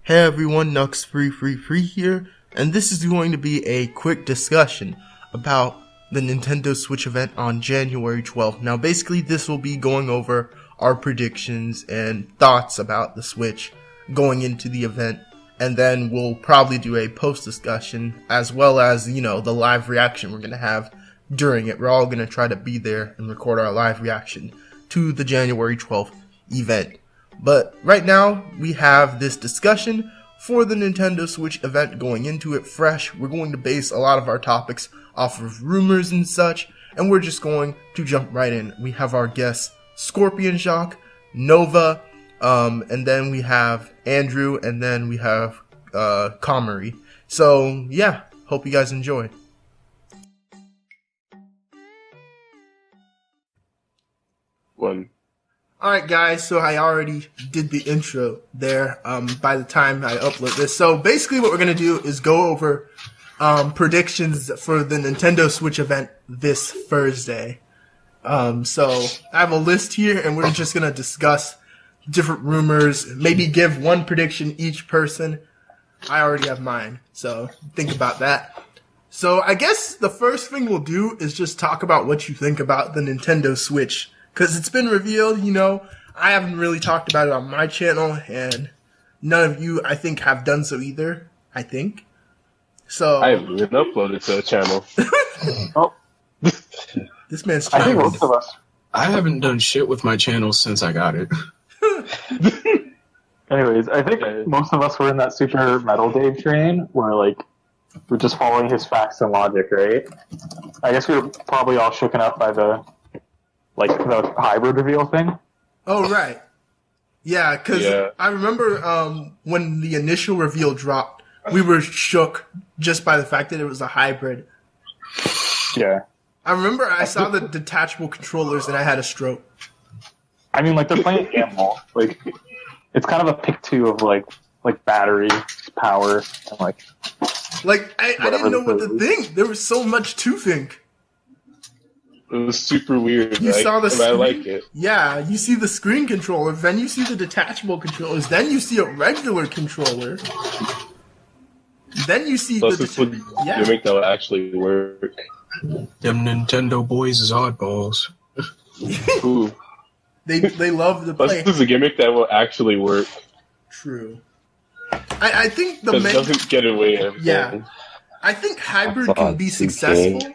Hey everyone, 𝗧𝗺𝗺𝗺𝗺 here, and this is going to be a quick discussion about the Nintendo Switch event on January 12th. Now basically this will be going over our predictions and thoughts about the Switch going into the event, and then we'll probably do a post discussion as well as, the live reaction we're going to have during it. We're all going to try to be there and record our live reaction to the January 12th event. But right now, we have this discussion for the Nintendo Switch event going into it fresh. We're going to base a lot of our topics off of rumors and such, and we're just going to jump right in. We have our guests, Scorpionshok, Nova, and then we have Andrew, and then we have 𝗁𝗃𝗺𝗃. So, yeah, hope you guys enjoy. Alright guys, so I already did the intro there by the time I upload this. So basically what we're going to do is go over predictions for the Nintendo Switch event this Thursday. So I have a list here and we're just going to discuss different rumors, maybe give one prediction each person. I already have mine, so think about that. So I guess the first thing we'll do is just talk about what you think about the Nintendo Switch. Because it's been revealed, I haven't really talked about it on my channel, and none of you, I think, have done so either, I think. So I haven't even uploaded to the channel. Oh. This man's I think trying. most of us. I haven't done shit with my channel since I got it. Anyways, I think most of us were in that Super Metal Dave train where, we're just following his facts and logic, right? I guess we were probably all shooken up by the hybrid reveal thing. Oh, right. Yeah, because I remember when the initial reveal dropped, we were shook just by the fact that it was a hybrid. Yeah. I remember I saw the detachable controllers and I had a stroke. I mean, they're playing Animal. It's kind of a pick two of, battery, power, and, I didn't know what to think. There was so much to think. It was super weird. You saw the screen? I like it. Yeah, you see the screen controller, then you see the detachable controllers, then you see a regular controller, then you see Plus it's a gimmick that will actually work. Them Nintendo boys is oddballs. Ooh. They love the Plus play. this is a gimmick that will actually work. True. I think the Because it doesn't get away everything. Yeah. I think hybrid can be successful.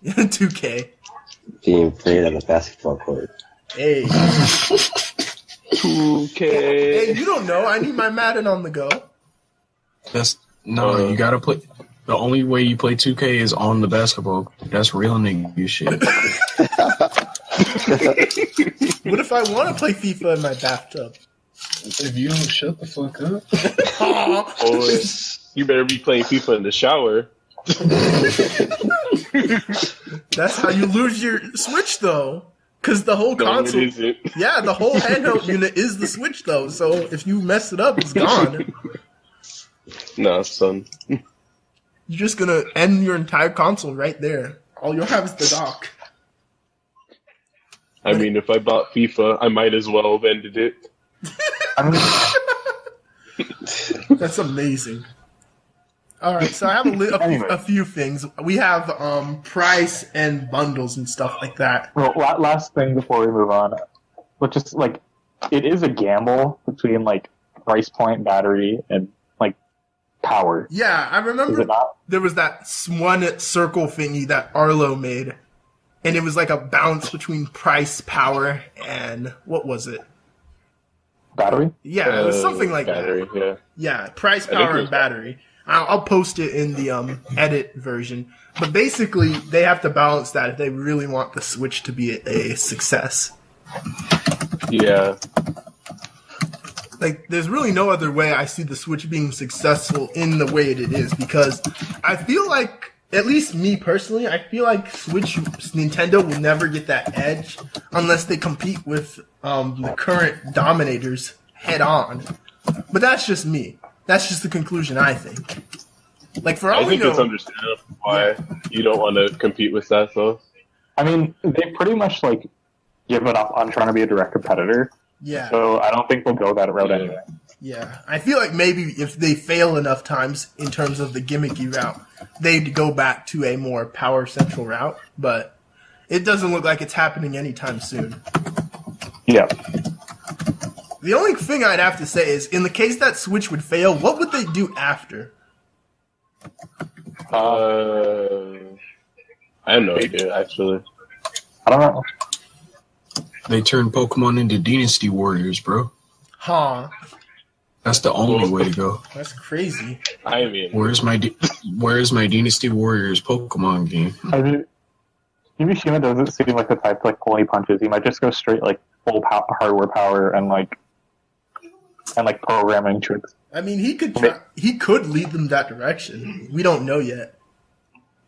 2K. Being played on the basketball court. Hey. 2K. Hey, you don't know. I need my Madden on the go. You gotta play. The only way you play 2K is on the basketball. That's real nigga shit. What if I want to play FIFA in my bathtub? If you don't shut the fuck up. Or you better be playing FIFA in the shower. That's how you lose your Switch, though. Because the whole console... No, it isn't. Yeah, the whole handheld unit is the Switch, though. So if you mess it up, it's gone. Nah, son. You're just going to end your entire console right there. All you'll have is the dock. I mean, if I bought FIFA, I might as well have ended it. That's amazing. Alright, so I have a few things. We have price and bundles and stuff like that. Well, last thing before we move on. But just, it is a gamble between, price point, battery, and, power. Yeah, I remember there was that one circle thingy that Arlo made. And it was like a balance between price, power, and what was it? Battery? Yeah, it was something like battery, that. Yeah. Yeah, price, power, and battery. I'll post it in the edit version. But basically, they have to balance that if they really want the Switch to be a success. Yeah. There's really no other way I see the Switch being successful in the way it is, because I feel like, at least me personally, I feel like Nintendo will never get that edge unless they compete with the current dominators head on. But that's just me. That's just the conclusion I think. For all I think we know, it's understandable why you don't want to compete with that, though. I mean, they pretty much, given up on trying to be a direct competitor. Yeah. So I don't think they'll go that route anyway. Yeah, I feel like maybe if they fail enough times in terms of the gimmicky route, they'd go back to a more power central route, but it doesn't look like it's happening anytime soon. Yeah. The only thing I'd have to say is, in the case that Switch would fail, what would they do after? I have no idea, actually. I don't know. They turn Pokemon into Dynasty Warriors, bro. Huh. That's the only way to go. That's crazy. I mean, Where's my Dynasty Warriors Pokemon game? I mean, Kimishima doesn't seem like the type to like pull any punches. He might just go straight like full hardware power and like programming tricks. I mean, he could lead them that direction. We don't know yet.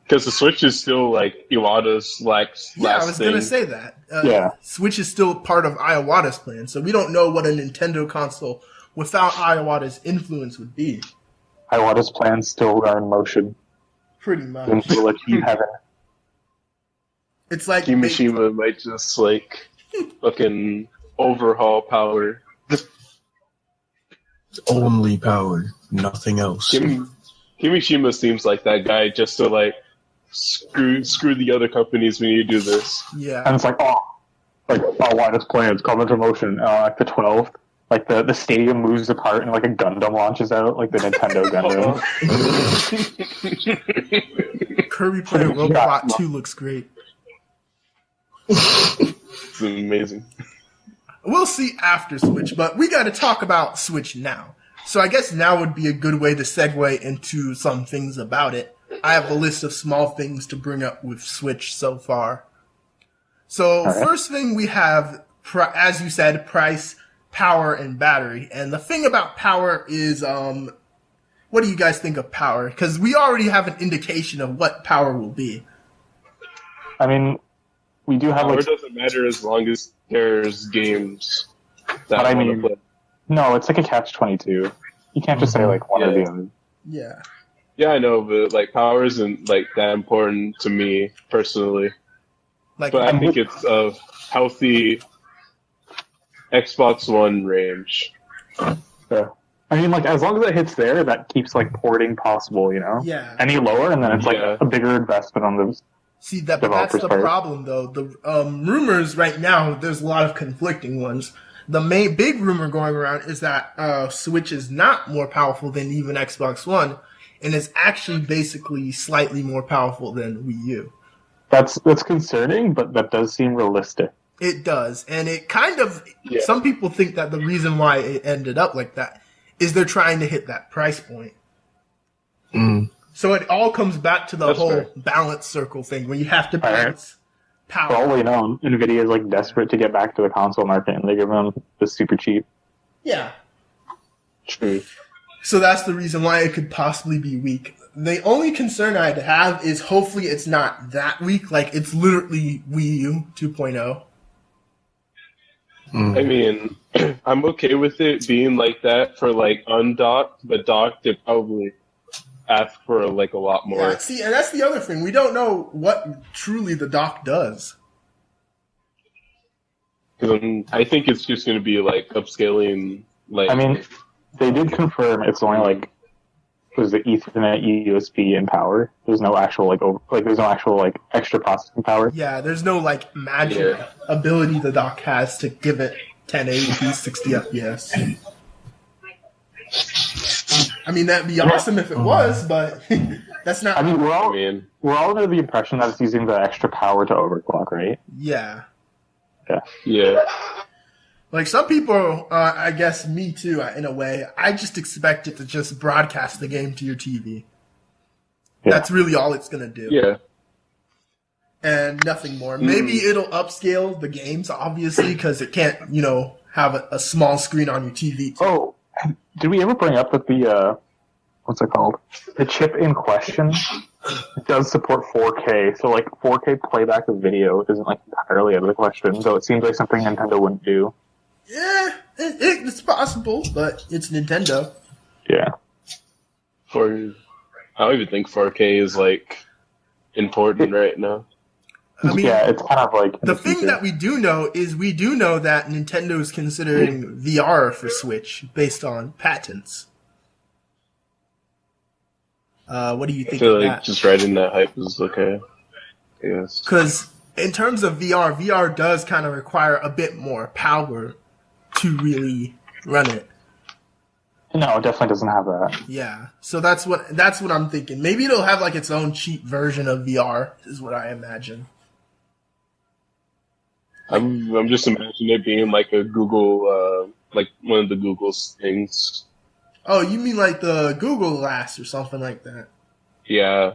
because the Switch is still like Iwata's last Yeah, I was thing. going to say that. Yeah. Switch is still part of Iwata's plan, so we don't know what a Nintendo console without Iwata's influence would be. Iwata's plans still are in motion. Pretty much. And will achieve heaven. It's like Kimishima might just like fucking overhaul power. Only power, nothing else. Kimishima seems like that guy just to like screw the other companies. We need to do this. Yeah. And it's like, Iwata's plans come into motion. Like the 12th, like the stadium moves apart and like a Gundam launches out, like the Nintendo Gundam. Kirby Player Robot 2 looks great. It's amazing. We'll see after Switch, but we got to talk about Switch now. So I guess now would be a good way to segue into some things about it. I have a list of small things to bring up with Switch so far. So first thing we have, as you said, price, power, and battery. And the thing about power is, what do you guys think of power? Because we already have an indication of what power will be. I mean, we do have Power like... doesn't matter as long as there's games that But I I want to mean- play. No, it's like a catch-22. You can't just say like one or the other. Yeah. Yeah, I know, but like power isn't like that important to me personally. Like, But I think it's a healthy Xbox One range. Yeah. I mean, like, as long as it hits there, that keeps, like, porting possible, you know? yeah. Any lower, and then it's, like, Yeah. a bigger investment on those. See, that's developers the part. problem, though. The rumors right now, there's a lot of conflicting ones. The main big rumor going around is that Switch is not more powerful than even Xbox One, and is actually basically slightly more powerful than Wii U. That's concerning, but that does seem realistic. It does, and it kind of. Yeah. Some people think that the reason why it ended up like that is they're trying to hit that price point. Mm. So it all comes back to the That's whole fair. balance circle thing, where you have to All right. balance For all power. we know, NVIDIA is, like, desperate to get back to the console market, and they give them the super cheap. Yeah. True. So that's the reason why it could possibly be weak. The only concern I'd have is hopefully it's not that weak. Like, it's literally Wii U 2.0. I mean, I'm okay with it being like that for like undocked, but docked it probably ask for like a lot more. Yeah, see, and that's the other thing. We don't know what truly the dock does. 'Cause I think it's just going to be like upscaling. Like, I mean, they did confirm it's only, like, was the Ethernet, USB, and power. There's no actual, like, there's no actual, like, extra processing power. Yeah, there's no, like, magic ability the dock has to give it 1080p, 60 FPS. I mean, that'd be awesome if it was, but that's not... I mean, we're I all mean, under the impression that it's using the extra power to overclock, right? yeah. yeah. Like, some people, I guess me too, in a way, I just expect it to just broadcast the game to your TV. Yeah. That's really all it's going to do. Yeah. And nothing more. Maybe it'll upscale the games, obviously, because it can't, have a small screen on your TV. Oh, did we ever bring up that the, what's it called? The chip in question does support 4K, so, like, 4K playback of video isn't, like, entirely out of the question, though it seems like something Nintendo wouldn't do. Yeah, it's possible, but it's Nintendo. Yeah. I don't even think 4K is like important right now. I mean, yeah, it's kind of like the thing that we do know is that Nintendo is considering VR for Switch based on patents. What do you think I feel of like that? just riding that hype is okay. Yes. Because in terms of VR does kind of require a bit more power to really run it. No, it definitely doesn't have that. Yeah, so that's what I'm thinking. Maybe it'll have like its own cheap version of VR, is what I imagine. I'm just imagining it being like a Google, like one of the Google's things. Oh, you mean like the Google Glass or something like that? Yeah.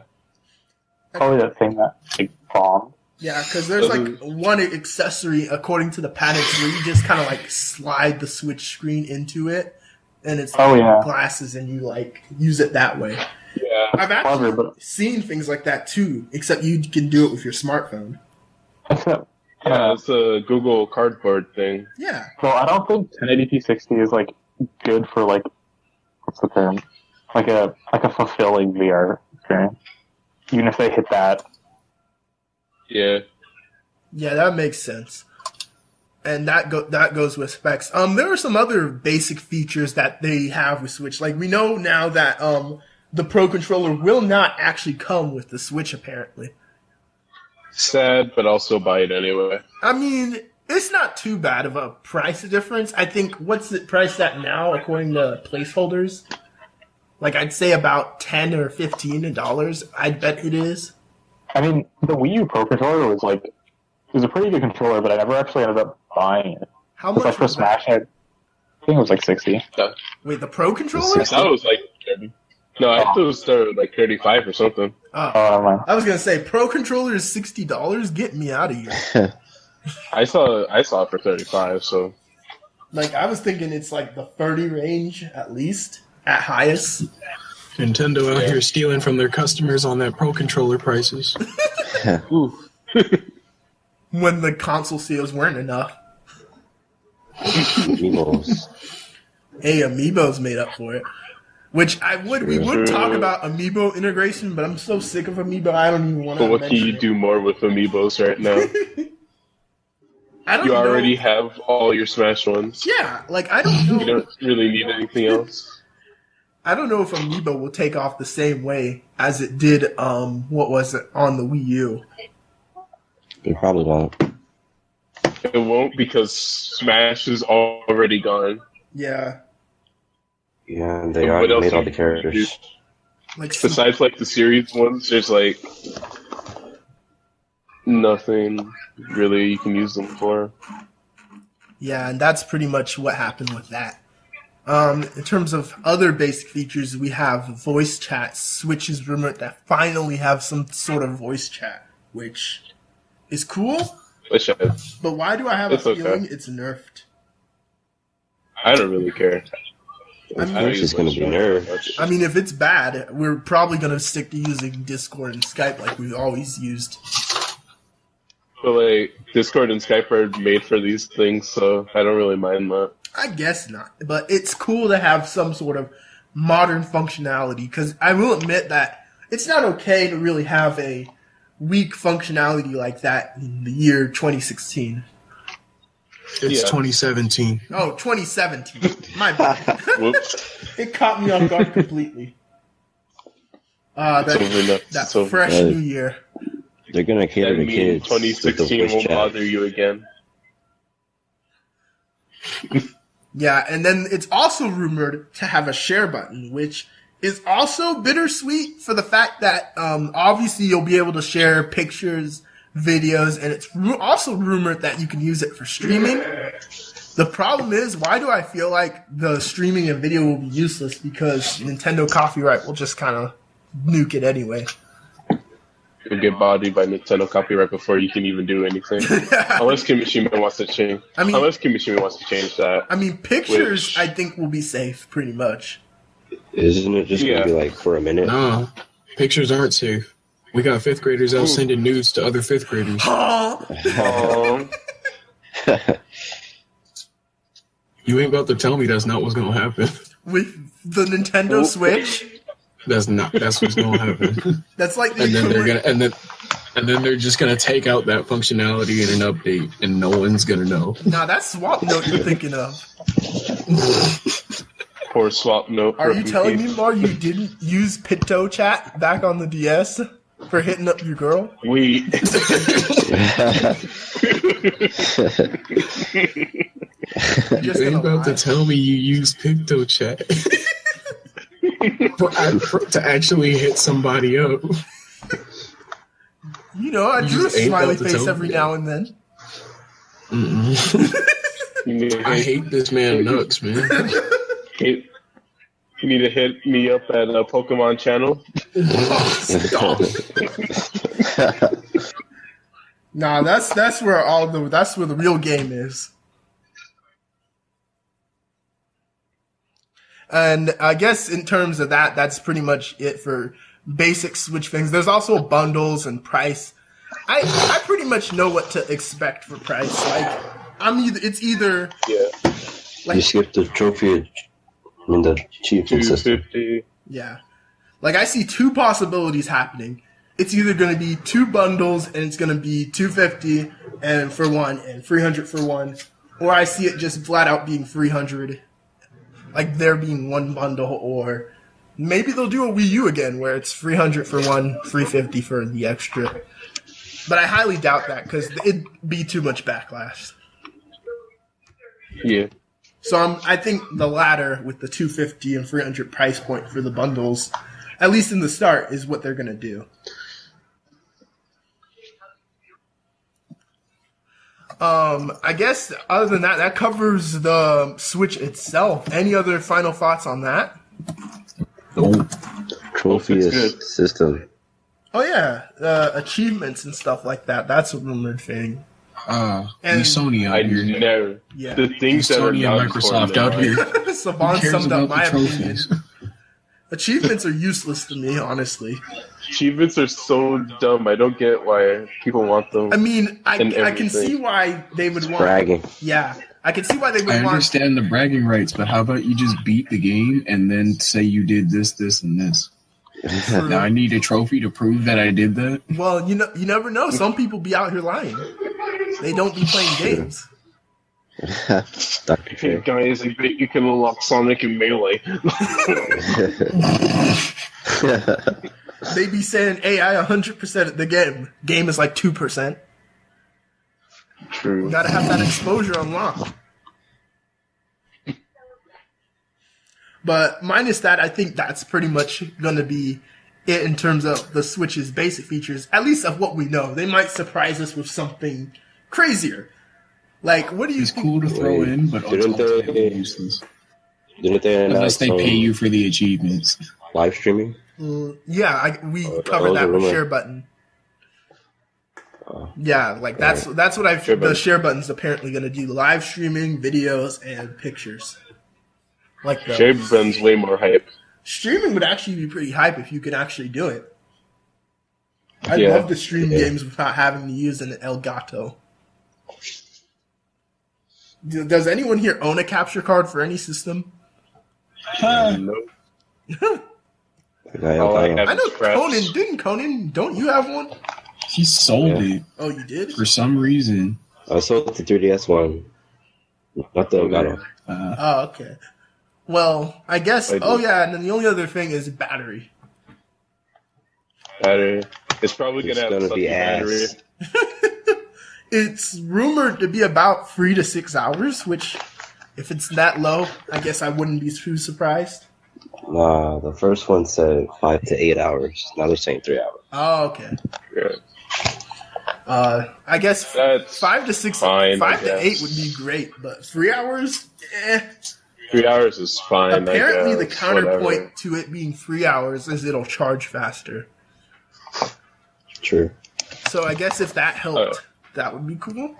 Probably that thing that like bombed. Yeah, because there's like one accessory, according to the patents, where you just kind of like slide the Switch screen into it, and it's glasses, and you like use it that way. Yeah. I've actually seen things like that too, except you can do it with your smartphone. Yeah, it's a Google Cardboard thing. Yeah. So I don't think 1080p60 is like good for like what's the term? Like a fulfilling VR experience. Even if they hit that. Yeah. Yeah, that makes sense. And that goes with specs. There are some other basic features that they have with Switch. Like we know now that the Pro Controller will not actually come with the Switch apparently. Sad, but also buy it anyway. I mean, it's not too bad of a price difference. I think, what's it priced at now, according to placeholders? Like, I'd say about $10 or $15. I bet it is. I mean, the Wii U Pro Controller was like, it was a pretty good controller, but I never actually ended up buying it. How much like for was Smash, that? I think it was like 60. Wait, the Pro Controller? I thought it was like 30. No, I thought it was like 35 or something. I was gonna say Pro Controller is $60. Get me out of here. I saw it for 35. So, like, I was thinking it's like the 30 range at least, at highest. Nintendo out here stealing from their customers on that Pro Controller prices. When the console sales weren't enough. Amiibos. Hey, Amiibo's made up for it. Which we would talk about Amiibo integration, but I'm so sick of Amiibo, I don't even want to. But what can you do more with Amiibos right now? You already have all your Smash ones. Yeah, like I don't know. You don't really need anything else. I don't know if Amiibo will take off the same way as it did. What was it on the Wii U? It probably won't. It won't because Smash is already gone. Yeah. Yeah, they already made all the characters. Like besides like the series ones, there's like nothing really you can use them for. Yeah, and that's pretty much what happened with that. In terms of other basic features, we have voice chat. Switch is rumored to finally have some sort of voice chat, which is cool. But why do I have a feeling it's nerfed? I don't really care. I mean, it's just going to be nerfed. I mean, if it's bad, we're probably going to stick to using Discord and Skype like we've always used. But like, Discord and Skype are made for these things, so I don't really mind that. I guess not, but it's cool to have some sort of modern functionality, because I will admit that it's not okay to really have a weak functionality like that in the year 2016. It's 2017. Oh, 2017. My bad. Whoops. It caught me off guard completely. That fresh new year. They're going to cater to kids. 2016 won't bother you again. Yeah, and then it's also rumored to have a share button, which is also bittersweet for the fact that obviously you'll be able to share pictures, videos, and it's also rumored that you can use it for streaming. The problem is, why do I feel like the streaming and video will be useless? Because Nintendo copyright will just kind of nuke it anyway. You'll get bodied by Nintendo copyright before you can even do anything. Unless Kimishima wants to change. Unless Kimishima wants to change that. I mean, pictures I think will be safe, pretty much. Isn't it just going to be like for a minute? No, pictures aren't safe. We got 5th graders out sending nudes to other 5th graders. You ain't about to tell me that's not what's going to happen. With the Nintendo Switch? That's what's going to happen. That's like the And then they're just gonna take out that functionality in an update, and no one's gonna know. Nah, that's swap note you're thinking of. Or swap note. Are you telling me, Mar, you didn't use Pito chat back on the DS for hitting up your girl? We. You ain't about to tell me you use Picto chat to actually hit somebody up. You know, I drew a smiley face every now and then. I hate this man Knux, man. You need to hit me up at a Pokemon channel. Nah, that's where the real game is. And I guess in terms of that, that's pretty much it for basic Switch things. There's also bundles and price. I pretty much know what to expect for price. Like it's either you skip the trophy. I mean the achievement system. Yeah, like I see two possibilities happening. It's either going to be 2 bundles and it's going to be $250 and for one and $300 for one, or I see it just flat out being $300. Like there being one bundle, or maybe they'll do a Wii U again where it's $300 for one, $350 for the extra. But I highly doubt that because it'd be too much backlash. Yeah. So I think the latter with the $250 and $300 price point for the bundles, at least in the start, is what they're gonna do. I guess other than that, that covers the Switch itself. Any other final thoughts on that? Trophy system. Oh yeah, achievements and stuff like that. That's a rumored thing. And Sony out here. Never. Yeah. The things that Sony are and Microsoft out here. Sahvon summed up my opinion. Achievements are useless to me, honestly. Achievements are so dumb. I don't get why people want them. I mean, I can see why they would want bragging. Yeah, I can see why they would want. I understand the bragging rights, but how about you just beat the game and then say you did this, this, and this? Now I need a trophy to prove that I did that. Well, you never know. Some people be out here lying. They don't be playing games. Hey guys, I bet you can unlock Sonic and Melee. They be saying AI 100% of the game is like 2%. True. You gotta have that exposure unlocked. But minus that, I think that's pretty much gonna be it in terms of the Switch's basic features, at least of what we know. They might surprise us with something crazier. Like, what do you think? It's cool to throw in, but ultimately useless. Didn't they unless they pay you for the achievements. Live streaming? Yeah, we covered that with share button. Yeah, like that's what the share button's apparently going to do: live streaming, videos, and pictures. Like the share button's way more hype. Streaming would actually be pretty hype if you could actually do it. I'd love to stream games without having to use an Elgato. Does anyone here own a capture card for any system? No. I know Konon. Konon, don't you have one? He sold it. Oh, you did? For some reason. I sold the 3DS one. Not the Elgato. Oh, okay. Well, I guess. And then the only other thing is battery. Battery. It's probably going to have a battery. It's rumored to be about 3 to 6 hours, which, if it's that low, I guess I wouldn't be too surprised. Nah, the first one said 5 to 8 hours. Now they're saying 3 hours. Oh, okay. Yeah. I guess that's 5 to 6, fine, 5 to 8 would be great, but 3 hours, 3 hours is fine. Apparently, the counterpoint to it being 3 hours is it'll charge faster. True. So I guess if that helped, that would be cool.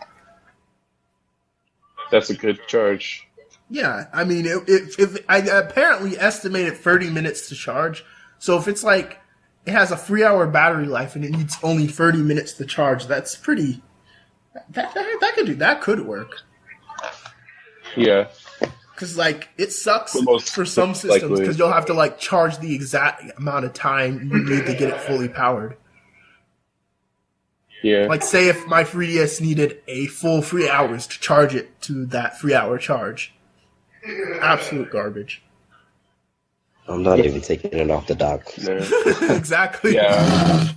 That's a good charge. Yeah, I mean, if I apparently estimated 30 minutes to charge, so if it's like it has a 3-hour battery life and it needs only 30 minutes to charge, that's pretty. That could work. Yeah. Because like it sucks for some systems because you'll have to like charge the exact amount of time you need to get it fully powered. Yeah. Like, say if my 3DS needed a full 3 hours to charge it to that 3-hour charge. Absolute garbage. I'm not even taking it off the dock. Yeah. Exactly. Yeah.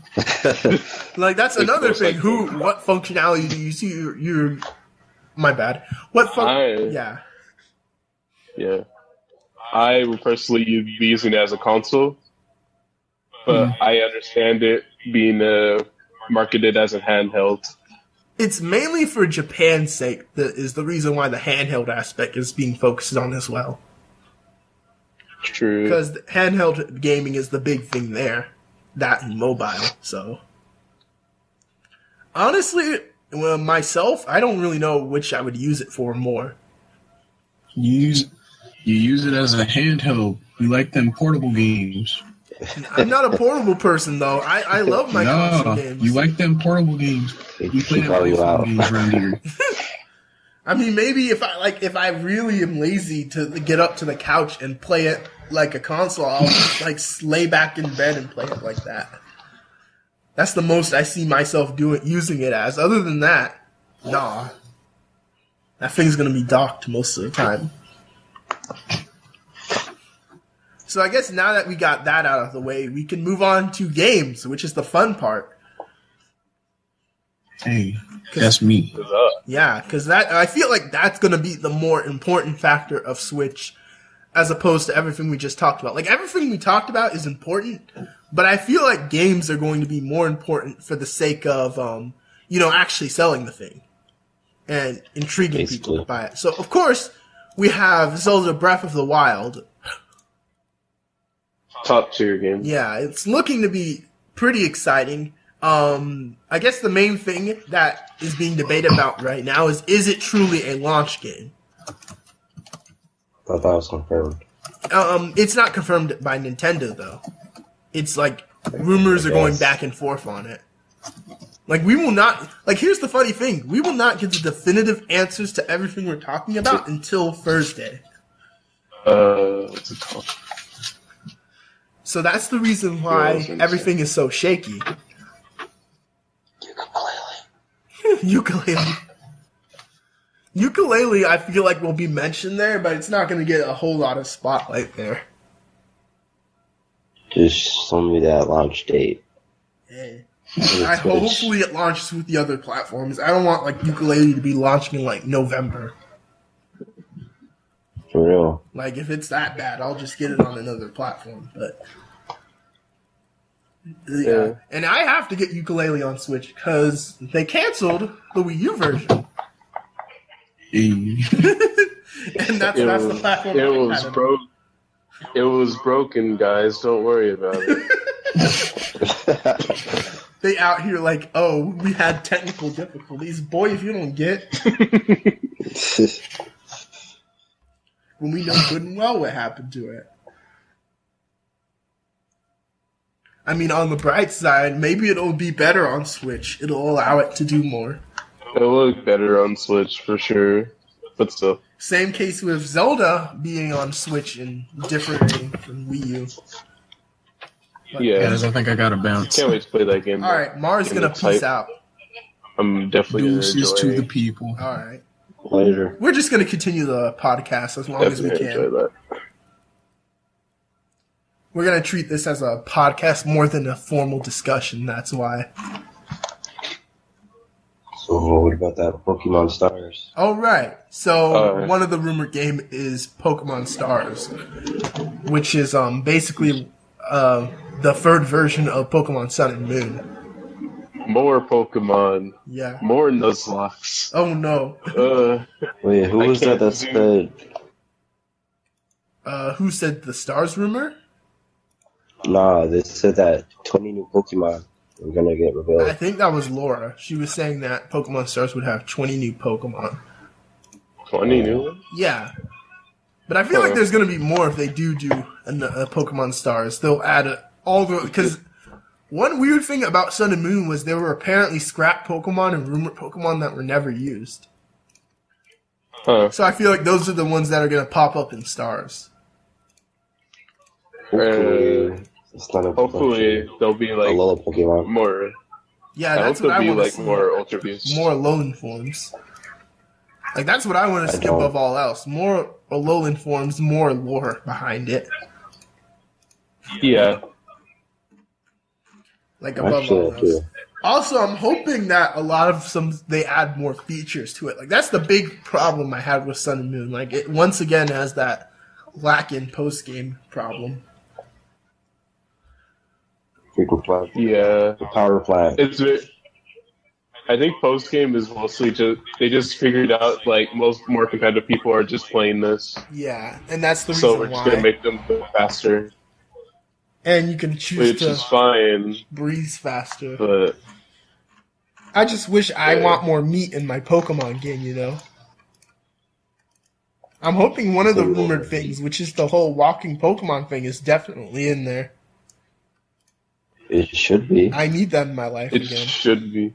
Like, that's another most thing. likely. What functionality do you see your my bad. What yeah. Yeah. I would personally be using it as a console, but I understand it being marketed as a handheld. It's mainly for Japan's sake that is the reason why the handheld aspect is being focused on as well. True. Because handheld gaming is the big thing there. That and mobile, so. Honestly, myself, I don't really know which I would use it for more. You use it as a handheld. You like them portable games. I'm not a portable person, though. I love my console games. You like them portable games. You play them portable games around here. I mean, maybe if I really am lazy to get up to the couch and play it like a console, I'll like lay back in bed and play it like that. That's the most I see myself using it as. Other than that, nah. That thing's gonna be docked most of the time. So I guess now that we got that out of the way, we can move on to games, which is the fun part. Hey, that's me. Yeah, because I feel like that's going to be the more important factor of Switch as opposed to everything we just talked about. Like, everything we talked about is important, but I feel like games are going to be more important for the sake of, actually selling the thing and intriguing people to buy it. So, of course, we have Zelda Breath of the Wild. Top tier game. Yeah, it's looking to be pretty exciting. I guess the main thing that is being debated about right now is it truly a launch game? I thought that was confirmed. It's not confirmed by Nintendo, though. It's like, rumors are going back and forth on it. Like, we will not, like, here's the funny thing. We will not get the definitive answers to everything we're talking about until Thursday. What's it called? So that's the reason why everything is so shaky. Ukulele. Ukulele, I feel like will be mentioned there, but it's not going to get a whole lot of spotlight there. Just show me that launch date. Hey. Hopefully it launches with the other platforms. I don't want like Ukulele to be launching in like November. For real. Like if it's that bad, I'll just get it on another platform. But yeah. And I have to get Ukulele on Switch because they canceled the Wii U version. And that's the platform. It was broke. It was broken, guys. Don't worry about it. They out here like, oh, we had technical difficulties. Boy, if you don't get, when we know good and well what happened to it. I mean, on the bright side, maybe it'll be better on Switch. It'll allow it to do more. It'll look better on Switch for sure, but still. Same case with Zelda being on Switch and differing from Wii U. But, yeah, guys, I think I gotta bounce. Can't wait to play that game. All right, Mars gonna peace out. I'm definitely gonna enjoy. Deuces to the people. All right, later. We're just gonna continue the podcast as long as we can. Enjoy that. We're gonna treat this as a podcast more than a formal discussion. That's why. So what about that Pokemon Stars? All right. So one of the rumored game is Pokemon Stars, which is basically the third version of Pokemon Sun and Moon. More Pokemon. Yeah. More Nuzlocke. Oh no. Wait, who was that said? Who said the Stars rumor? Nah, they said that 20 new Pokemon were gonna get revealed. I think that was Laura. She was saying that Pokemon Stars would have 20 new Pokemon. 20 new ones? Yeah. But I feel like there's going to be more if they do a Pokemon Stars. They'll add because one weird thing about Sun and Moon was there were apparently scrap Pokemon and rumored Pokemon that were never used. Huh. So I feel like those are the ones that are going to pop up in Stars. Hopefully, hopefully there'll be like Pokemon. more. Yeah, I that's hope what I there'll be want to like see. more ultra beasts. More Alolan forms. Like, that's what I want to see don't. above all else. More Alolan forms, more lore behind it. Yeah. Like, above Actually, all I else. do. Also, I'm hoping that a lot of they add more features to it. Like, that's the big problem I had with Sun and Moon. Like, it once again has that lacking post-game problem. Frequent plant. Yeah. The power plant. I think post game is mostly they just figured out like more competitive people are just playing this, Yeah, and that's the so reason we're just why. gonna make them go faster, And you can choose which to is fine. breathe faster. But I just wish I Yeah. want more meat in my Pokemon game, you know? I'm hoping one of the rumored things, which is the whole walking Pokemon thing, is definitely in there. It should be. I need that in my life it again. should be.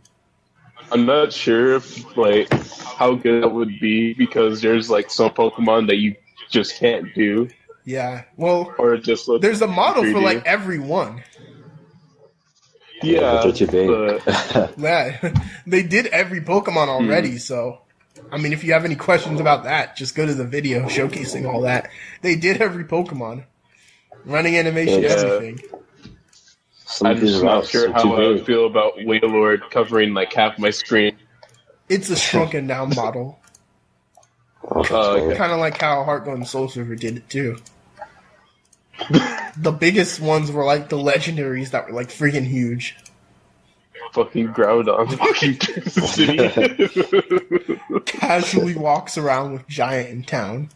I'm not sure if like how good that would be because there's like some Pokemon that you just can't do, Yeah. Well, or it just looks. there's a model for 3D. like every one. Yeah, But they're too big. but Yeah. They did every Pokemon already, so I mean if you have any questions about that, just go to the video showcasing all that. They did every Pokemon. Running animation, Yeah. everything. Some I'm of these just not routes sure are how too I big. feel about Wailord covering like half my screen. It's a shrunken down model. Okay. Kind of like how Heart Gold and Soul Silver did it too. The biggest ones were like the legendaries that were like freaking huge. Fucking Groudon walking through the city. Casually walks around with Giant in town.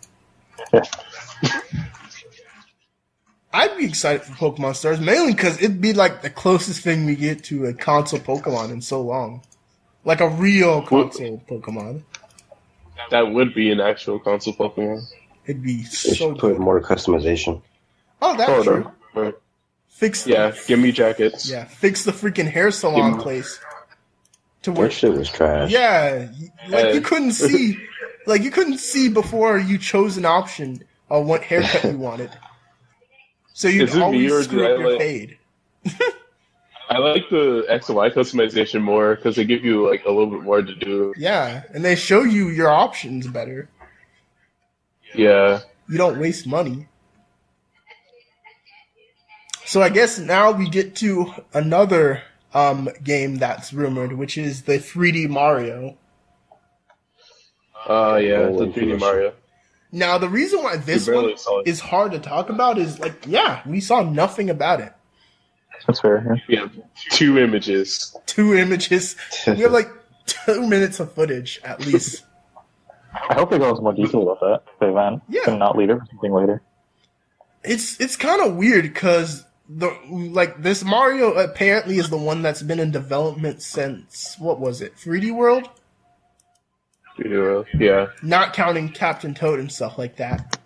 I'd be excited for Pokemon Stars, mainly because it'd be like the closest thing we get to a console Pokemon in so long. Like a real console Pokemon. That would be an actual console Pokemon. It'd be They so should put good. more customization. Oh, that's Sort true. of. Fix Yeah, give me jackets. yeah, fix the freaking hair salon Give me- place. To That work. shit was trash. Yeah, like you couldn't see, before you chose an option on what haircut you wanted. So you'd Is it me, always or screw did up I your like- fade. I like the X and Y customization more because they give you like a little bit more to do. Yeah, and they show you your options better. Yeah. You don't waste money. So I guess now we get to another game that's rumored, which is the 3D Mario. Yeah, Oh, the 3D Mario. Now the reason why this We barely one saw it. is hard to talk about is like, yeah, we saw nothing about it. That's fair. We Yeah. have 2 images. 2 images. We have like 2 minutes of footage at least. I hope they go into more detail about that. If they then, Yeah. and not leave it for something later. It's kind of weird because this Mario apparently is the one that's been in development since what was it, 3D World? 3D World. Yeah. Not counting Captain Toad and stuff like that.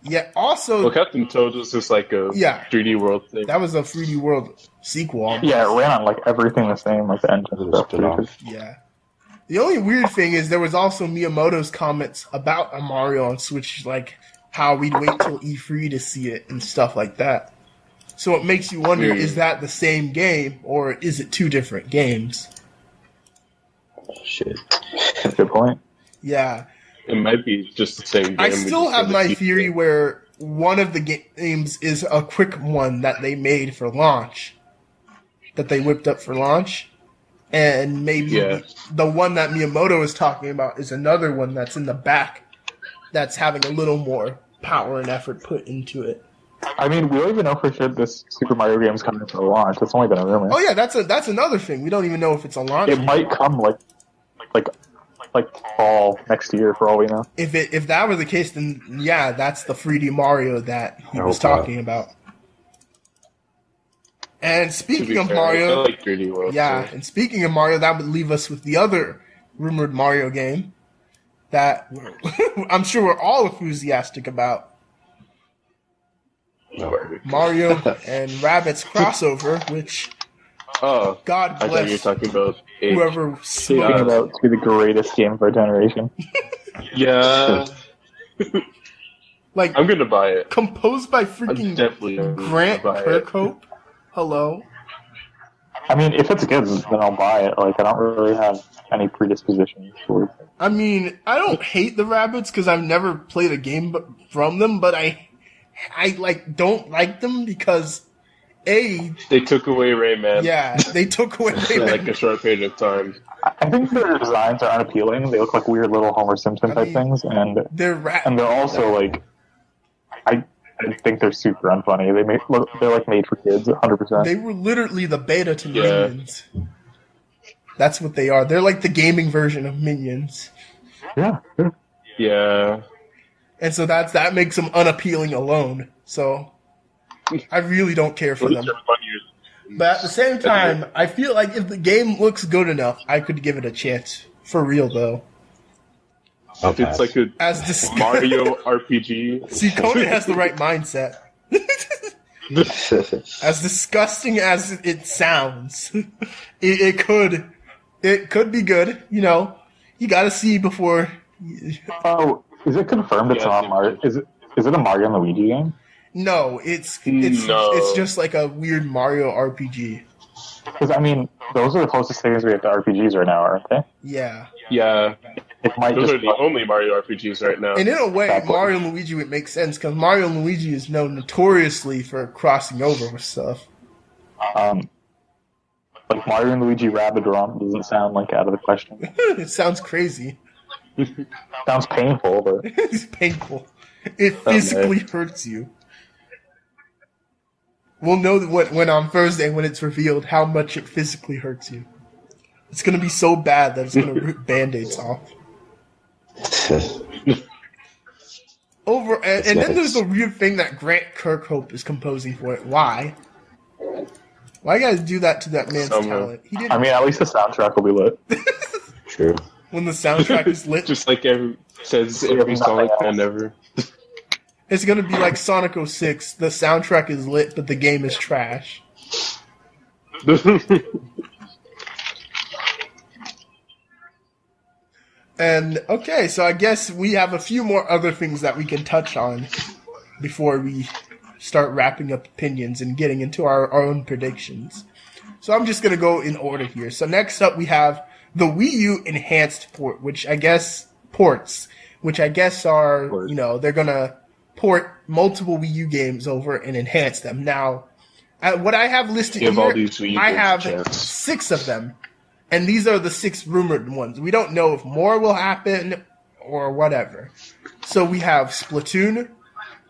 Yet also Well, Captain Toad was just like a Yeah. 3D World thing. that was a 3D World sequel. Yeah, it ran on like everything the same, like the engine It was stuff. spin-off. Yeah. The only weird thing is there was also Miyamoto's comments about a Mario on Switch, like how we'd wait till E3 to see it and stuff like that. So it makes you wonder, is that the same game or is it 2 different games? Shit. Good point. Yeah. It might be just the same game. I we still just have did my the theory sequel. where one of the games is a quick one that they made for launch, that they whipped up for launch, and maybe Yeah. the one that Miyamoto is talking about is another one that's in the back that's having a little more power and effort put into it. I mean, we don't even know for sure this Super Mario game is coming for launch. It's only been a rumor. Oh yeah, that's another thing. We don't even know if it's a launch. It might come like fall next year for all we know. If that were the case, then yeah, that's the 3D Mario that he I was hope not. talking about. And To speaking be of fair, I Mario, like 3D World. yeah, so- and speaking of Mario, that would leave us with the other rumored Mario game that I'm sure we're all enthusiastic about. Mario and Rabbids crossover, which Oh, God I thought you were bless talking about Age. whoever Speaking Yeah. about to be the greatest game of our generation. Yeah, like I'm gonna buy it. composed by I'm freaking definitely gonna Grant buy it. Kirkhope. Hello. I mean, if it's good, then I'll buy it. Like, I don't really have any predisposition towards it. I mean, I don't hate the rabbits because I've never played a game from them, but I like don't like them because they took away Rayman. Yeah, they took away Rayman. Like a short period of time. I think their designs are unappealing. They look like weird little Homer Simpson type things, and they're also like I think they're super unfunny. They're like made for kids, 100%. They were literally the beta to Minions. That's what they are. They're like the gaming version of Minions. Yeah. Yeah. And so that makes them unappealing alone. So I really don't care for them. But at the same time, I feel like if the game looks good enough, I could give it a chance. For real, though. It's like a Mario RPG. See, Konon has the right mindset. As disgusting as it sounds, it could be good. You know, you got to see before. Oh, is it confirmed it's on Mario? Is it a Mario and Luigi game? No, it's just like a weird Mario RPG. Because, I mean, those are the closest things we have to RPGs right now, aren't they? Yeah. Yeah. Those are the only Mario RPGs right now. And in a way, Mario and Luigi would make sense, because Mario and Luigi is known notoriously for crossing over with stuff. Like Mario and Luigi Rabbids doesn't sound like out of the question. It sounds crazy. Sounds painful, but... It's painful. It physically hurts you. We'll know when on Thursday, when it's revealed, how much it physically hurts you. It's going to be so bad that it's going to rip Band-Aids off. And then there's the weird thing that Grant Kirkhope is composing for it. Why? Why you guys do that to that man's talent? I mean, at least the soundtrack will be lit. True. When the soundtrack is lit. Just like every Sonic fan ever. It's going to be like Sonic 06. The soundtrack is lit, but the game is trash. And, okay, so I guess we have a few more other things that we can touch on before we start wrapping up opinions and getting into our own predictions. So I'm just going to go in order here. So next up we have the Wii U enhanced port, which I guess are, you know, they're going to port multiple Wii U games over and enhance them. Now, what I have listed here, I have 6 of them. And these are the 6 rumored ones. We don't know if more will happen or whatever. So we have Splatoon,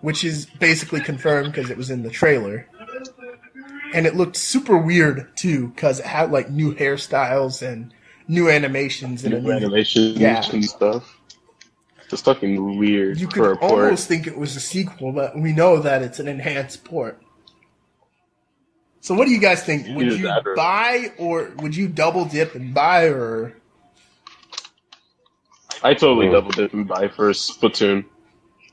which is basically confirmed because it was in the trailer. And it looked super weird, too, because it had, like, new hairstyles and new animations. And and stuff. It's fucking weird. You could almost think it was a sequel, but we know that it's an enhanced port. So what do you guys think? Would you buy, or would you double dip and buy, or? I totally double dip and buy for Splatoon.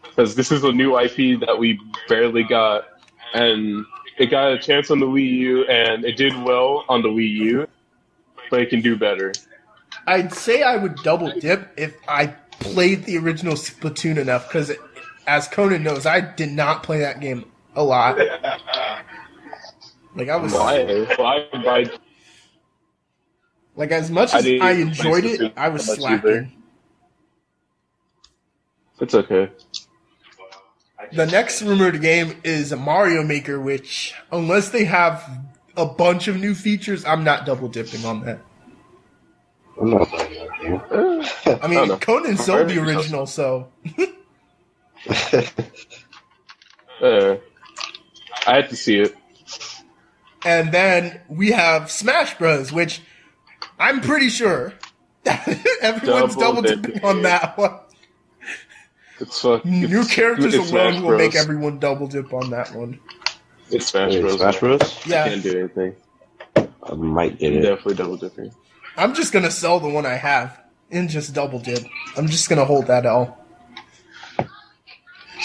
Because this is a new IP that we barely got. And it got a chance on the Wii U, and it did well on the Wii U. But it can do better. I'd say I would double dip if I played the original Splatoon enough, because as Konon knows, I did not play that game a lot. Like I was like as much as I enjoyed it, I was slacking. It's okay. The next rumored game is Mario Maker, which unless they have a bunch of new features, I'm not double dipping on that. I'm not playing that game. I mean, Konon sold the original, so. I had to see it. And then we have Smash Bros., which I'm pretty sure everyone's double dipping on that one. New characters alone will make everyone double dip on that one. It's Smash Bros. Smash Bros? Yeah. Can't do anything. I might get it. Definitely double dipping. I'm just going to sell the one I have and just double dip. I'm just going to hold that L.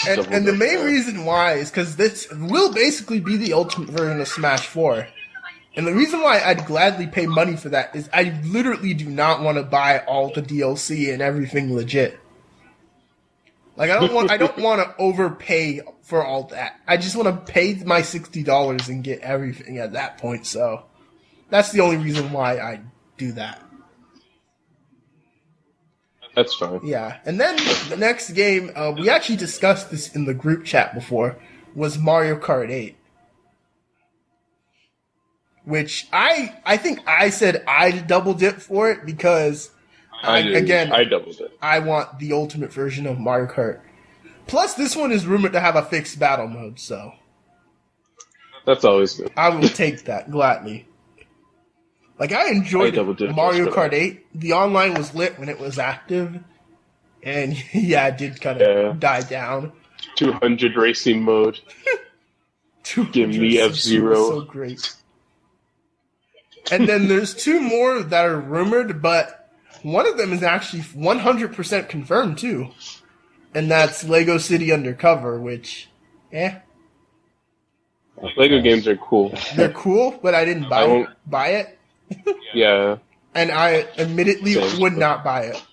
And the main reason why is because this will basically be the ultimate version of Smash 4. And the reason why I'd gladly pay money for that is I literally do not want to buy all the DLC and everything legit. Like I don't want to overpay for all that. I just want to pay my $60 and get everything at that point. So That's the only reason why I do that. That's fine. Yeah, and then the next game, we actually discussed this in the group chat before, was Mario Kart 8. Which I think I said I'd double dip for it because, I doubled it. I want the ultimate version of Mario Kart. Plus, this one is rumored to have a fixed battle mode, so That's always good. I will take that gladly. Like, I enjoyed Mario Kart 8. The online was lit when it was active. And, yeah, it did kind of die down. 200 racing mode. Give me F-Zero. So great. And then there's two more that are rumored, but one of them is actually 100% confirmed, too. And that's Lego City Undercover, which, Lego games are cool. They're cool, but I didn't buy it. Yeah. And I admittedly would not buy it.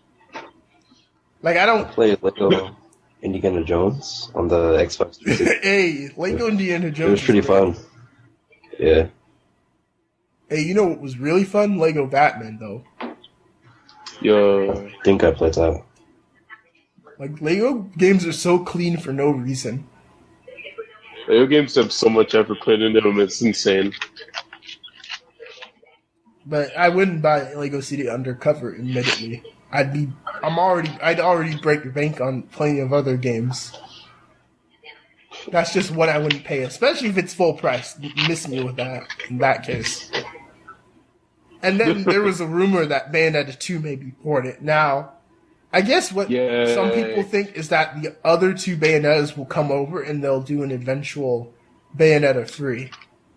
Like, I don't play Lego Indiana Jones on the Xbox 360. Hey, Lego Indiana Jones. It was pretty fun. Yeah. Hey, you know what was really fun? Lego Batman, though. Yo. I think I played that. Like, Lego games are so clean for no reason. Lego games have so much effort put into them, it's insane. But I wouldn't buy Lego City Undercover, admittedly. I'd already break the bank on plenty of other games. That's just what I wouldn't pay, especially if it's full price. Miss me with that, in that case. And then there was a rumor that Bayonetta 2 may be ported. Now, I guess what some people think is that the other two Bayonettas will come over and they'll do an eventual Bayonetta 3.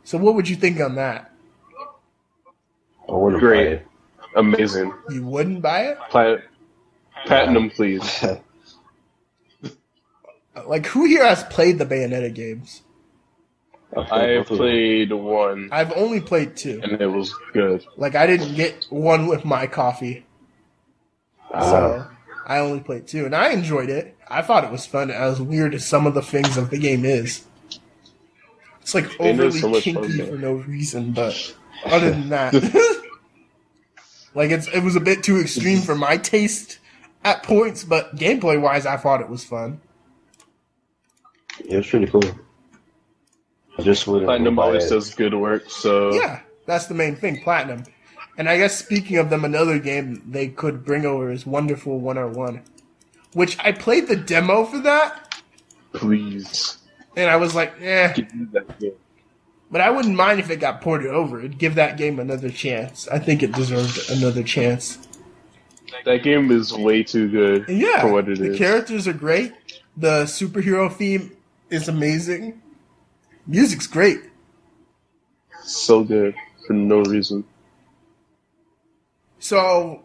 So what would you think on that? I wouldn't buy Great. it. Amazing. You wouldn't buy it? Platinum, please. Like, who here has played the Bayonetta games? I played one. I've only played 2. And it was good. Like, I didn't get one with my coffee. So, I only played 2. And I enjoyed it. I thought it was fun, as weird as some of the things of the game is. It's like overly kinky for no reason, but other than that... like, it was a bit too extreme for my taste at points, but gameplay-wise, I thought it was fun. It was pretty cool. I just wouldn't Platinum buy always it. does good work, so... Yeah, that's the main thing, Platinum. And I guess speaking of them, another game they could bring over is Wonderful 101. Which I played the demo for that. Please. And I was like, Give me that game. But I wouldn't mind if it got ported over. It'd give that game another chance. I think it deserved another chance. That game is way too good for what it is. The characters are great. The superhero theme is amazing. Music's great. So good for no reason. So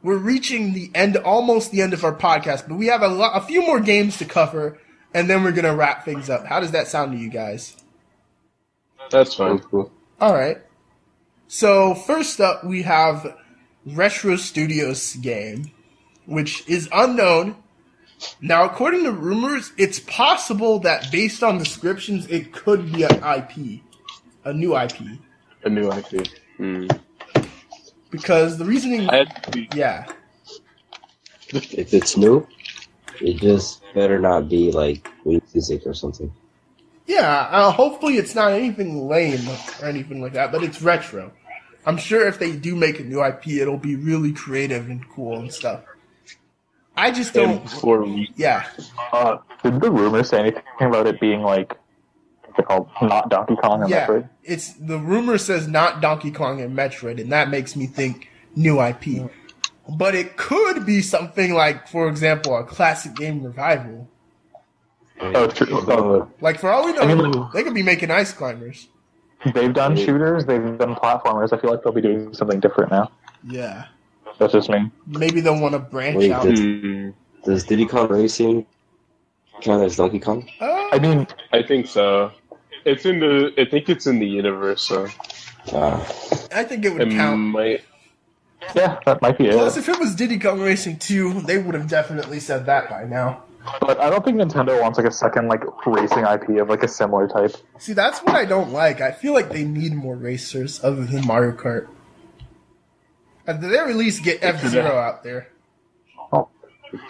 we're reaching the end, almost the end of our podcast, but we have a few more games to cover, and then we're gonna wrap things up. How does that sound to you guys? That's fine. Cool. All right. So first up, we have Retro Studios game, which is unknown. Now, according to rumors, it's possible that based on descriptions, it could be an IP, a new IP. A new IP. Because the reasoning, yeah. If it's new, it just better not be like music or something. Yeah, hopefully it's not anything lame or anything like that, but it's retro. I'm sure if they do make a new IP, it'll be really creative and cool and stuff. I just don't... Yeah. Did the rumor say anything about it being like, what's it called, not Donkey Kong or Metroid? The rumor says not Donkey Kong and Metroid, and that makes me think new IP. But it could be something like, for example, a classic game revival. Oh, true. Like, for all we know, they could be making Ice Climbers. They've done shooters, they've done platformers. I feel like they'll be doing something different now. Yeah. That's just me. Maybe they'll want to branch out. Does Diddy Kong Racing count as Donkey Kong? I think so. I think it's in the universe, so. I think it would count. Yeah, that might be it. Plus, if it was Diddy Kong Racing 2, they would have definitely said that by now. But I don't think Nintendo wants like a second like racing IP of like a similar type. See, that's what I don't like. I feel like they need more racers other than Mario Kart. At the very least, get F-Zero out there.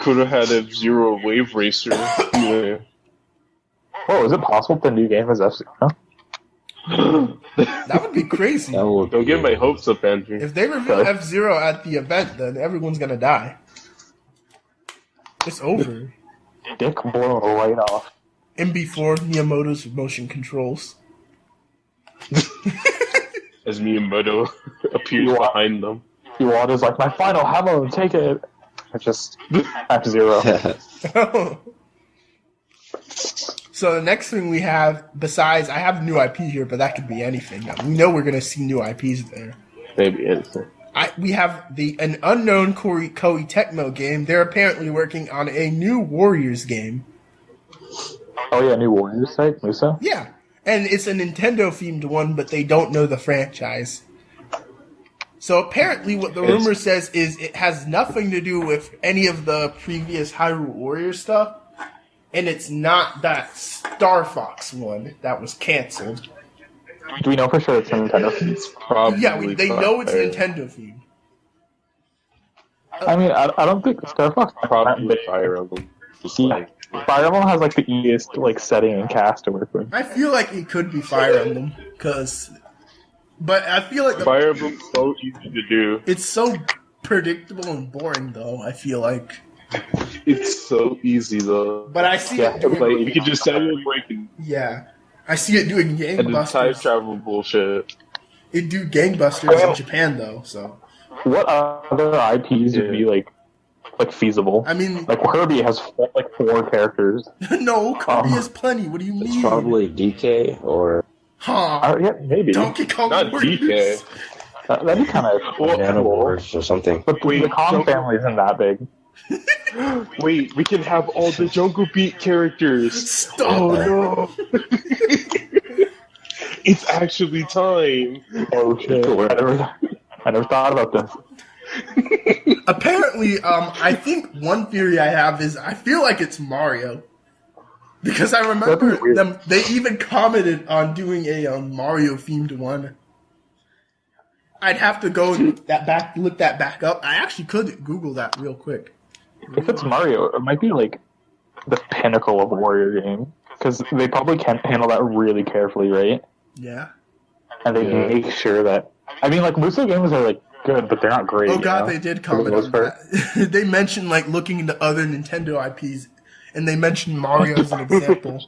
Could have had F-Zero Wave Racer. Yeah. Oh, is it possible the new game is F-Zero? That would be crazy. Don't get my hopes up, Andrew. If they reveal F-Zero at the event, then everyone's gonna die. It's over. Dick blown right off. MB4, Miyamoto's motion controls. As Miyamoto appears behind them. Iwata's like, my final hammer, take it. It's just F-Zero. So the next thing we have, besides, I have new IP here, but that could be anything. We know we're gonna see new IPs there. Maybe anything. We have an unknown Koei Tecmo game. They're apparently working on a new Warriors game. Oh yeah, new Warriors type, Musa? Yeah, and it's a Nintendo-themed one, but they don't know the franchise. So apparently what the rumor says is it has nothing to do with any of the previous Hyrule Warriors stuff, and it's not that Star Fox one that was canceled. Do we know for sure it's a Nintendo? It's probably They know it's Nintendo-themed. I mean, I don't think Star Fox... Probably Fire Emblem. Fire Emblem has like the easiest like setting and cast to work with. I feel like it could be Fire Emblem, but I feel like Fire Emblem's so easy to do. It's so predictable and boring, though. I feel like it's so easy though. But I see it doing. Like, you can just set it breaking. Yeah, I see it doing gangbusters. And the time travel bullshit. It do gangbusters in Japan though. So what other IPs would be like feasible? I mean, like Kirby has like 4 characters. No, Kirby has plenty. What do you mean? It's probably DK or. Yeah, maybe. Donkey Kong Not Warriors. DK. That'd be kind of Banana Wars or something. But the Kong family isn't that big. Wait, we can have all the Jungle Beat characters. Stop. Oh no! It's actually time. Oh shit! I never thought about this. Apparently, I think one theory I have is I feel like it's Mario. Because I remember them, they even commented on doing a Mario themed one. I'd have to go look that back up. I actually could Google that real quick. If it's Mario, it might be like the pinnacle of a Warrior game because they probably can't handle that really carefully, right? Yeah. And they make sure that. I mean, like Muso games are like good, but they're not great. Oh god, they did comment on that. They mentioned like looking into other Nintendo IPs. And they mentioned Mario as an example.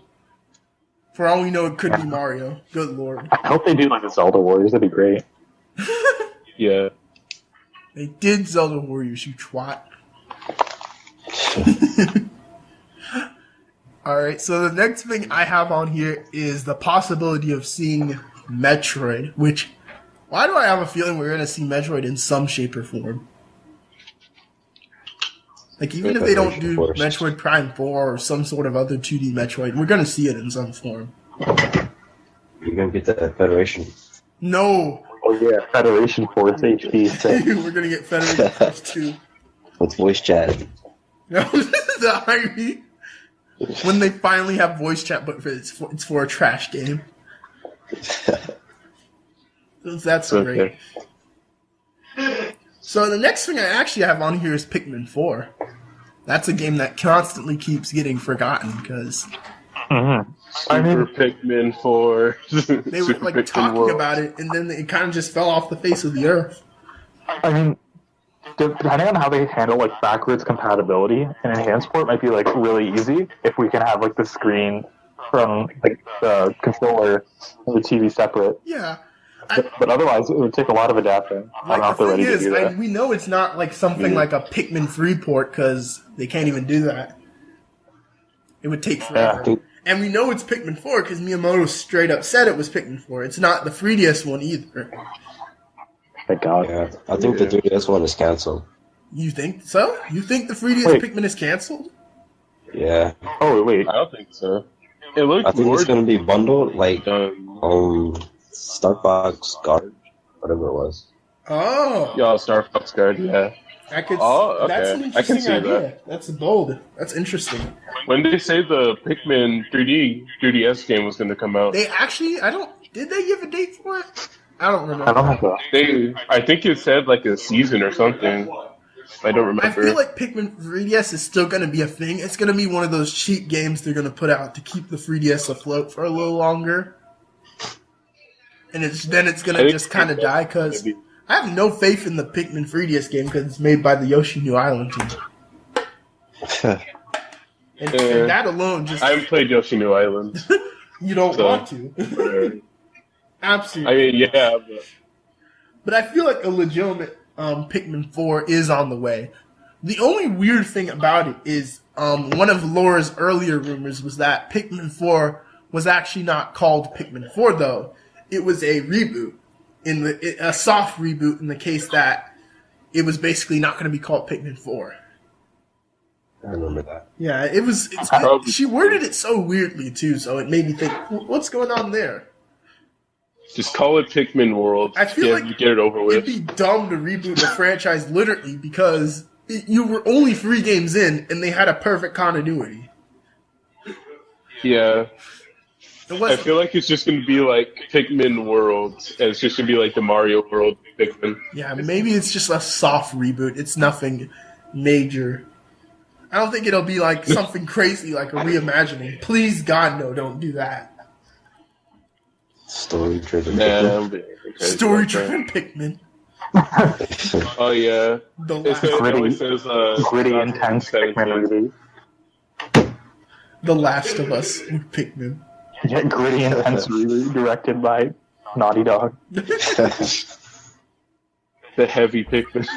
For all we know, it could be Mario. Good lord. I hope they do like the Zelda Warriors. That'd be great. Yeah. They did Zelda Warriors, you twat. Alright, so the next thing I have on here is the possibility of seeing Metroid, which... Why do I have a feeling we're going to see Metroid in some shape or form? Like, even if they don't do Metroid Prime 4 or some sort of other 2D Metroid, we're going to see it in some form. You're going to get the Federation. No! Oh yeah, Federation Force HD. We're going to get Federation Force 2. With voice chat. No, the irony. When they finally have voice chat, but it's for a trash game. That's great. So the next thing I actually have on here is Pikmin 4. That's a game that constantly keeps getting forgotten because Super Pikmin 4. They were like talking about it, and then it kind of just fell off the face of the earth. I mean, depending on how they handle like backwards compatibility, an enhanced port might be like really easy if we can have like the screen from like the controller and the TV separate. Yeah. But otherwise, it would take a lot of adapting. I don't know if they're ready to do that. We know it's not like something like a Pikmin 3 port because they can't even do that. It would take forever. Yeah. And we know it's Pikmin 4 because Miyamoto straight up said it was Pikmin 4. It's not the 3DS one either. Thank God. Yeah, I think the 3DS one is canceled. You think so? You think the 3DS Pikmin is canceled? Yeah. Oh, wait. I don't think so. It looked I think it's going to be bundled like Star Fox Guard, whatever it was. Oh. Yeah, Star Fox Guard, yeah. Oh, That's an okay. I can interesting see idea. that. That's bold. That's interesting. When did they say the Pikmin 3DS game was going to come out? They actually, did they give a date for it? I don't remember. I don't think so. I think it said like a season or something. I don't remember. I feel like Pikmin 3DS is still going to be a thing. It's going to be one of those cheap games they're going to put out to keep the 3DS afloat for a little longer. And then it's going to just kind of die because I have no faith in the Pikmin 3DS game because it's made by the Yoshi New Island team. And that alone just... I haven't played Yoshi New Island. You don't want to. Absolutely. I mean, yeah. But I feel like a legitimate Pikmin 4 is on the way. The only weird thing about it is one of Laura's earlier rumors was that Pikmin 4 was actually not called Pikmin 4, though. It was a reboot, a soft reboot in the case that it was basically not going to be called Pikmin 4. I remember that. Yeah, she worded it so weirdly, too, so it made me think, what's going on there? Just call it Pikmin World. I feel like get it over with. It'd be dumb to reboot the franchise literally because you were only 3 games in and they had a perfect continuity. Yeah. I feel like it's just going to be like Pikmin World, and it's just going to be like the Mario World Pikmin. Yeah, maybe it's just a soft reboot. It's nothing major. I don't think it'll be like something crazy like a reimagining. Please, God, no, don't do that. Story-driven Pikmin. Story-driven Pikmin. Oh, yeah. Gritty, intense Pikmin movie. The Last of Us Pikmin. Yeah, gritty, intense movie directed by Naughty Dog. The heavy Pikmin.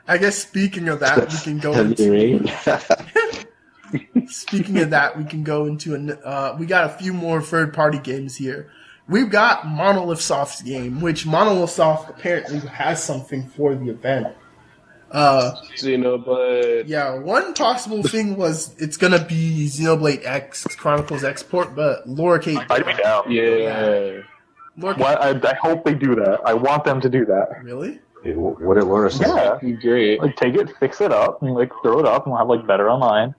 I guess speaking of that, we can go into... Speaking of that, we can go into... we got a few more third-party games here. We've got Monolith Soft's game, which Monolith Soft apparently has something for the event. Xenoblade. Yeah, one possible thing was it's gonna be Xenoblade X Chronicles Export, but Laura Kate. I'd be down. Yeah. I hope they do that. I want them to do that. Really? What did Laura say? Yeah, great. Like take it, fix it up, and like throw it up, and we'll have like better online.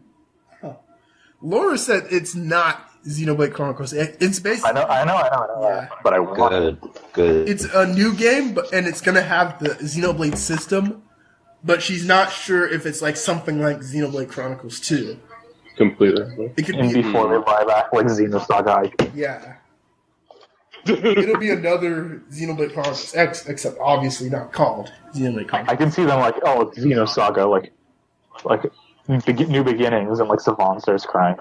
Huh. Laura said it's not Xenoblade Chronicles. It's basically. I know. Yeah. But I want it. Good. It's a new game, and it's gonna have the Xenoblade system. But she's not sure if it's like something like Xenoblade Chronicles 2. Completely. It could And be before they buy back like Xenosaga IP. Yeah. It'll be another Xenoblade Chronicles X, except obviously not called Xenoblade Chronicles. I can see them like, oh, it's Xenosaga, like new beginnings, and like Sahvon starts crying.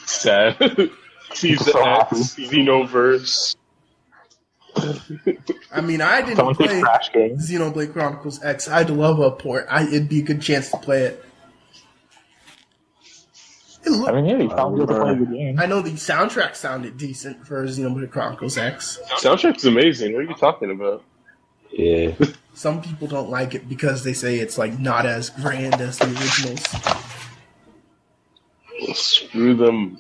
Sad. Season So X, happy. Xenoverse. I mean, I didn't Someone play take Crash games. Xenoblade Chronicles X. I'd love a port. It'd be a good chance to play it. I mean, yeah, you found good to play the game. I know the soundtrack sounded decent for Xenoblade Chronicles X. Soundtrack's amazing. What are you talking about? Yeah. Some people don't like it because they say it's like not as grand as the originals. Well, screw them.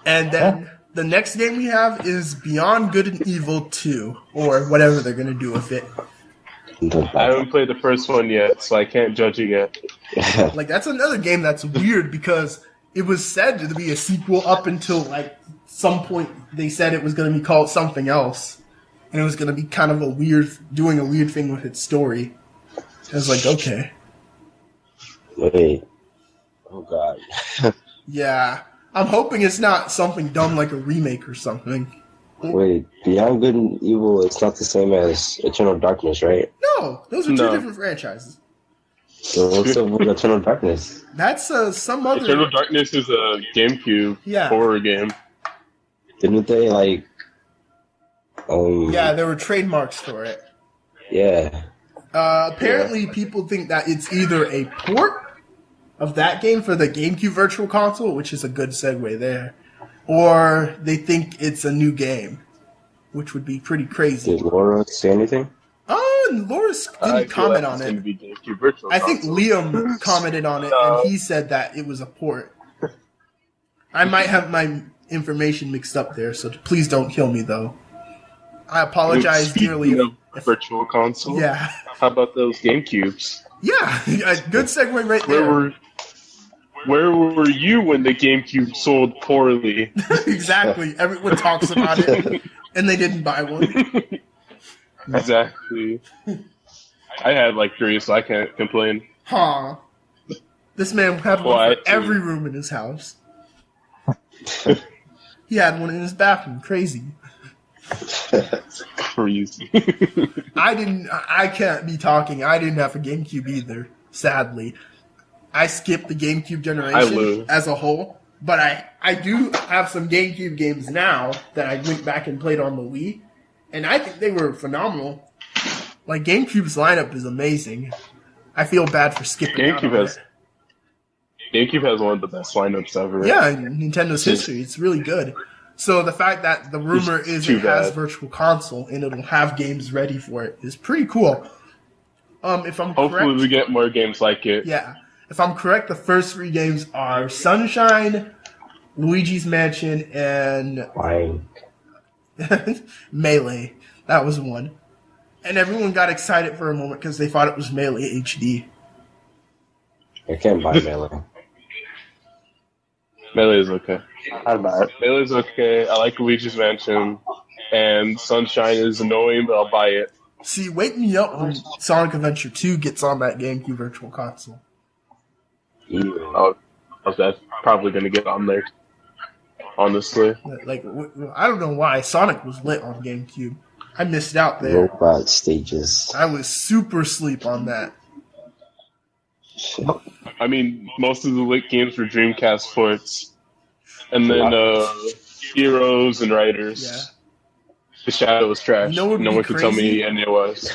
And then the next game we have is Beyond Good and Evil 2, or whatever they're going to do with it. I haven't played the first one yet, so I can't judge it yet. Like, that's another game that's weird because it was said to be a sequel up until, like, some point they said it was going to be called something else. And it was going to be kind of doing a weird thing with its story. I was like, okay. Wait. Oh, God. Yeah. I'm hoping it's not something dumb like a remake or something. Wait, Beyond Good and Evil is not the same as Eternal Darkness, right? No, those are two different franchises. So what's up with Eternal Darkness? That's some other... Eternal Darkness is a GameCube horror game. Didn't they, like... Yeah, there were trademarks for it. Yeah. Apparently, people think that it's either a port of that game for the GameCube Virtual Console, which is a good segue there, or they think it's a new game, which would be pretty crazy. Did Laura say anything? Oh, and Laura didn't comment on it. I think Liam commented on it, and he said that it was a port. I might have my information mixed up there, so please don't kill me, though. I apologize dearly Virtual Console. Yeah. How about those GameCubes? Yeah, good segue right there. Where were you when the GameCube sold poorly? Exactly. Everyone talks about it, and they didn't buy one. Exactly. I had like 3, so I can't complain. Huh. This man had one for every room in his house. He had one in his bathroom. Crazy. Crazy. I can't be talking. I didn't have a GameCube either, sadly. I skipped the GameCube generation as a whole, but I do have some GameCube games now that I went back and played on the Wii, and I think they were phenomenal. Like, GameCube's lineup is amazing. I feel bad for skipping GameCube has one of the best lineups ever. Yeah, in Nintendo's history. It's really good. So the fact that the rumor is it has Virtual Console and it'll have games ready for it is pretty cool. If I'm Hopefully correct, we get more games like it. Yeah. If I'm correct, the first 3 games are Sunshine, Luigi's Mansion, and Melee. That was one. And everyone got excited for a moment because they thought it was Melee HD. I can't buy Melee. Melee is okay. I'd buy it. Melee is okay. I like Luigi's Mansion. And Sunshine is annoying, but I'll buy it. See, wake me up when Sonic Adventure 2 gets on that GameCube Virtual Console. Oh, that's probably going to get on there. Honestly. Like, I don't know why. Sonic was lit on GameCube. I missed out there. Robot stages. I was super asleep on that. I mean, most of the lit games were Dreamcast ports. And then Heroes and Riders. Yeah. The Shadow was trash. You know no one could tell me any it was.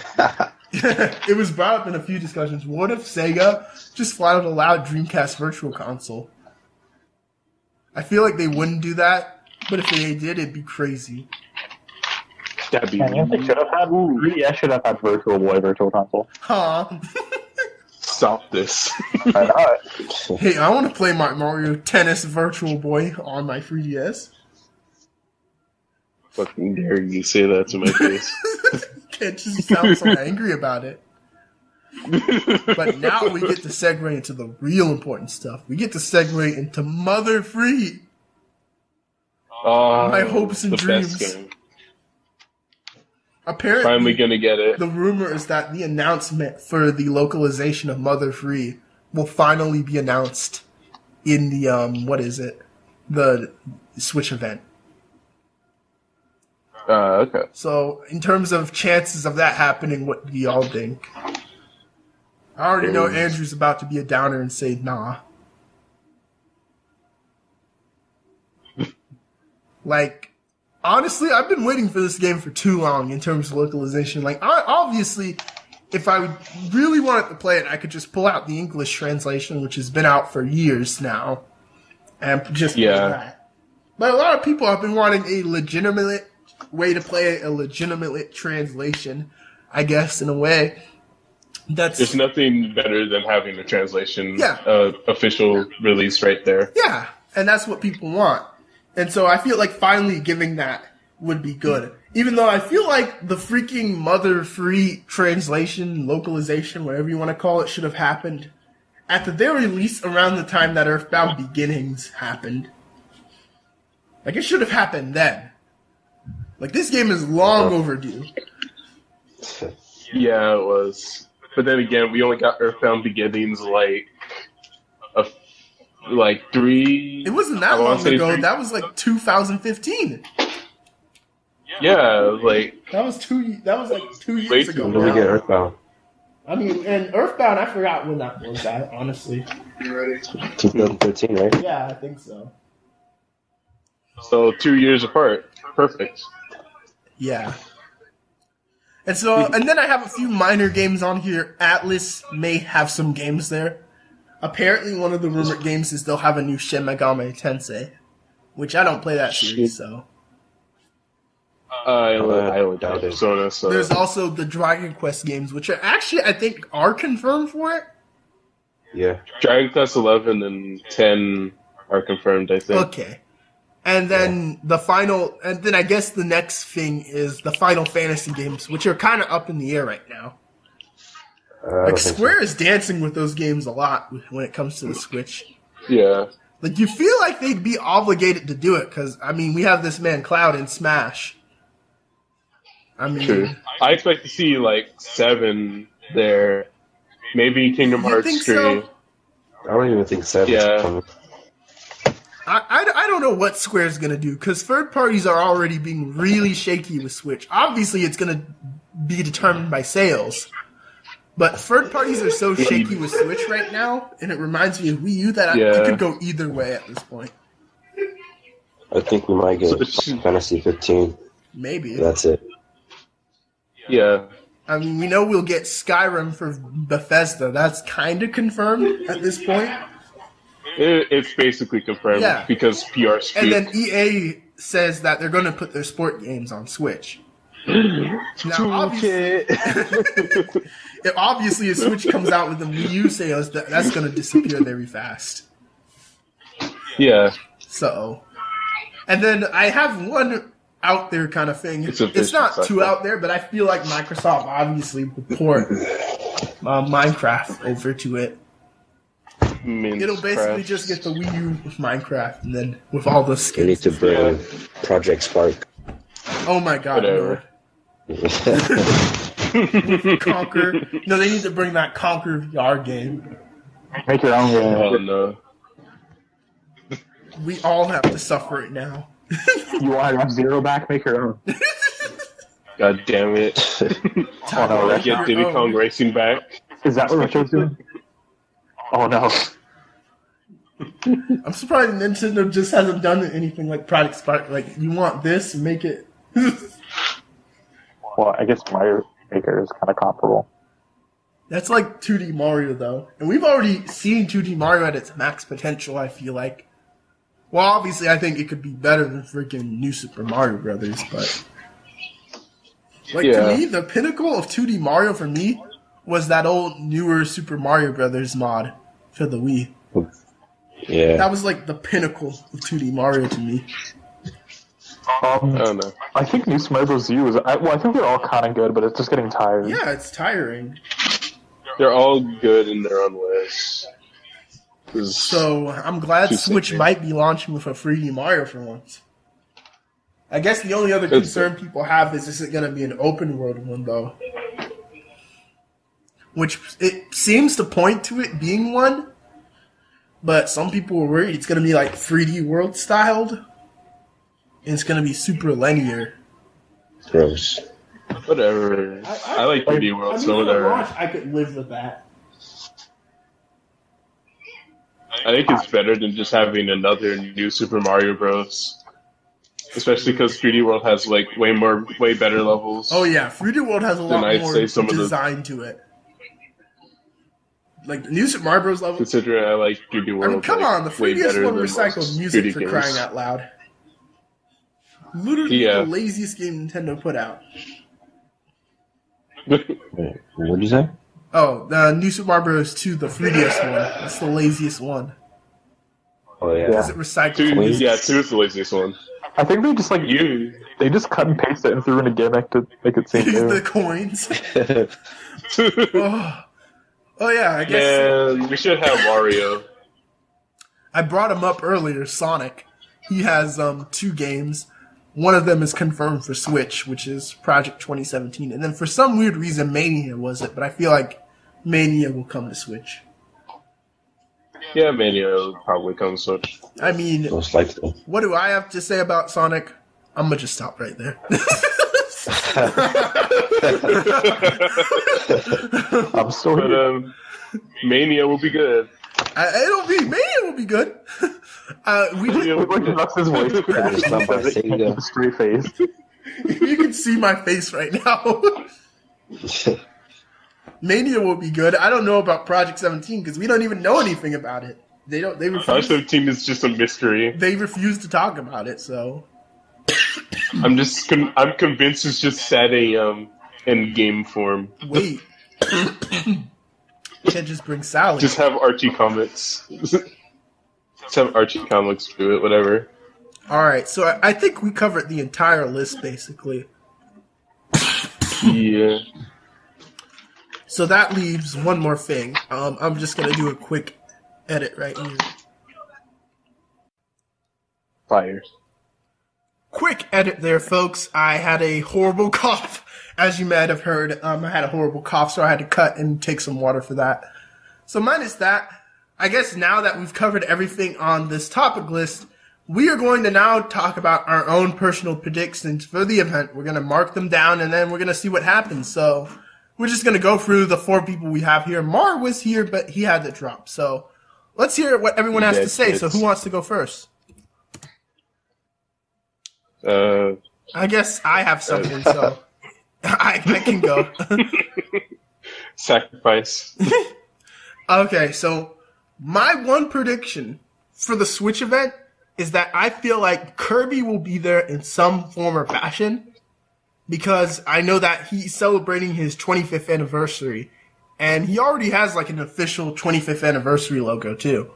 It was brought up in a few discussions. What if Sega just flat out allowed Dreamcast Virtual Console? I feel like they wouldn't do that, but if they did, it'd be crazy. That'd be. Man, they should have had. 3DS should have had Virtual Boy Virtual Console. Huh? Stop this. I know it. Hey, I want to play my Mario Tennis Virtual Boy on my 3DS. Fucking dare you say that to my face. Can't just sound so angry about it. But now we get to segue into the real important stuff. We get to segue into Mother Free. My hopes and dreams. Best game. Apparently, finally gonna get it. The rumor is that the announcement for the localization of Mother Free will finally be announced in the the Switch event. Okay. So, in terms of chances of that happening, what do y'all think? I already know Andrew's about to be a downer and say nah. Like, honestly, I've been waiting for this game for too long in terms of localization. Like, obviously, if I really wanted to play it, I could just pull out the English translation, which has been out for years now, and just play that. But a lot of people have been wanting a legitimate way to play a legitimate translation, I guess, in a way. There's nothing better than having the translation official release right there. Yeah, and that's what people want. And so I feel like finally giving that would be good. Even though I feel like the freaking mother-free translation, localization, whatever you want to call it, should have happened at the very least around the time that Earthbound Beginnings happened. Like, it should have happened then. Like, this game is long overdue. Yeah, it was. But then again, we only got Earthbound Beginnings like 3. It wasn't that long ago. That was like 2015. Yeah, like that was like 2 years ago. When did we get Earthbound? I mean, and Earthbound, I forgot when that was at, honestly. 2013, right? Yeah, I think so. So 2 years apart. Perfect. Yeah. And so, and then I have a few minor games on here. Atlas may have some games there. Apparently, one of the rumored games is they'll have a new Shin-Megami-Tensei, which I don't play that series, so. I only doubt Persona, so. There's also the Dragon Quest games, which are actually, I think, are confirmed for it. Yeah. Dragon Quest 11 and 10 are confirmed, I think. Okay. And then I guess the next thing is the Final Fantasy games, which are kind of up in the air right now. Like Square is dancing with those games a lot when it comes to the Switch. Yeah. Like you feel like they'd be obligated to do it because I mean we have this man Cloud in Smash. I mean, True. I expect to see like 7 there, maybe Kingdom Hearts 3. So? I don't even think 7. Yeah. I don't know what Square's gonna do because third parties are already being really shaky with Switch. Obviously, it's gonna be determined by sales, but third parties are so shaky with Switch right now, and it reminds me of Wii U that it could go either way at this point. I think we might get Final Fantasy 15. Maybe that's it. Yeah. I mean, we know we'll get Skyrim for Bethesda. That's kind of confirmed at this point. It's basically confirmed because PR speak. And then EA says that they're going to put their sport games on Switch. Now, obviously, if Switch comes out with the Wii U sales, that's going to disappear very fast. Yeah. So, and then I have one out there kind of thing. It's not too out there, but I feel like Microsoft obviously will port Minecraft over to it. It'll basically just get the Wii U with Minecraft, and then with all the skins. They need to bring Project Spark. Oh my god, no. Conquer. No, they need to bring that Conquer VR game. Make your own game. Oh no. We all have to suffer it now. You want F-Zero back? Make your own. God damn it. Oh no, Get Diddy Kong Racing back. Is that what Retro's doing? Oh no. I'm surprised Nintendo just hasn't done anything like Project Spark. Like, you want this, make it. Well, I guess Mario Maker is kind of comparable. That's like 2D Mario, though. And we've already seen 2D Mario at its max potential, I feel like. Well, obviously, I think it could be better than freaking New Super Mario Brothers, but... Like, to me, the pinnacle of 2D Mario for me was that old, newer Super Mario Brothers mod for the Wii. Yeah. That was like the pinnacle of 2D Mario to me. I don't know. I think New Super Mario Bros. U is... I think they're all kind of good, but it's just getting tired. Yeah, it's tiring. They're all good in their own ways. So, I'm glad Switch might be launching with a 3D Mario for once. I guess the only other concern people have is it going to be an open world one, though? Which, it seems to point to it being one, but some people are worried it's going to be like 3D world styled, and it's going to be super linear. Gross. Whatever. I like 3D world, so whatever. I could live with that. I think it's better than just having another new Super Mario Bros. Especially because 3D World has like way better levels. Oh yeah, 3D World has a lot more design to it. Like the new Super Mario Bros. Level. Considering I like 3D World. I mean, come on, the 3DS one recycled music for crying out loud. Literally the laziest game Nintendo put out. Wait, what did you say? Oh, the new Super Mario Bros. 2, the 3DS one. That's the laziest one. Oh yeah. Because it recycled. 2 is the laziest one. I think they just they just cut and paste it and threw in a gimmick to make it seem new. The coins. Oh yeah, I guess. Man, we should have Wario. I brought him up earlier, Sonic. He has 2 games. One of them is confirmed for Switch, which is Project 2017. And then for some weird reason, Mania was it, but I feel like Mania will come to Switch. Yeah, Mania will probably come to Switch. I mean, most likely. What do I have to say about Sonic? I'm going to just stop right there. I'm sorry. But Mania will be good. Mania will be good. Knux's voice crashed. Straight face. You can see my face right now. Mania will be good. I don't know about Project 17 because we don't even know anything about it. They refuse. Project 17 is just a mystery. They refuse to talk about it. So I'm convinced it's just set in game form. Wait. You can't just bring Sally. Just have Archie comics. Just have Archie comics do it, whatever. All right, so I think we covered the entire list basically. Yeah. So that leaves one more thing. I'm just gonna do a quick edit right here. Fire. Quick edit there, folks. I had a horrible cough, as you might have heard. I had a horrible cough, so I had to cut and take some water for that. So minus that, I guess now that we've covered everything on this topic list, we are going to now talk about our own personal predictions for the event. We're going to mark them down, and then we're going to see what happens. So we're just going to go through the 4 people we have here. Mar was here, but he had to drop. So let's hear what everyone has to say. So who wants to go first? I guess I have something, so I can go. Sacrifice. Okay, so my one prediction for the Switch event is that I feel like Kirby will be there in some form or fashion, because I know that he's celebrating his 25th anniversary, and he already has like an official 25th anniversary logo too.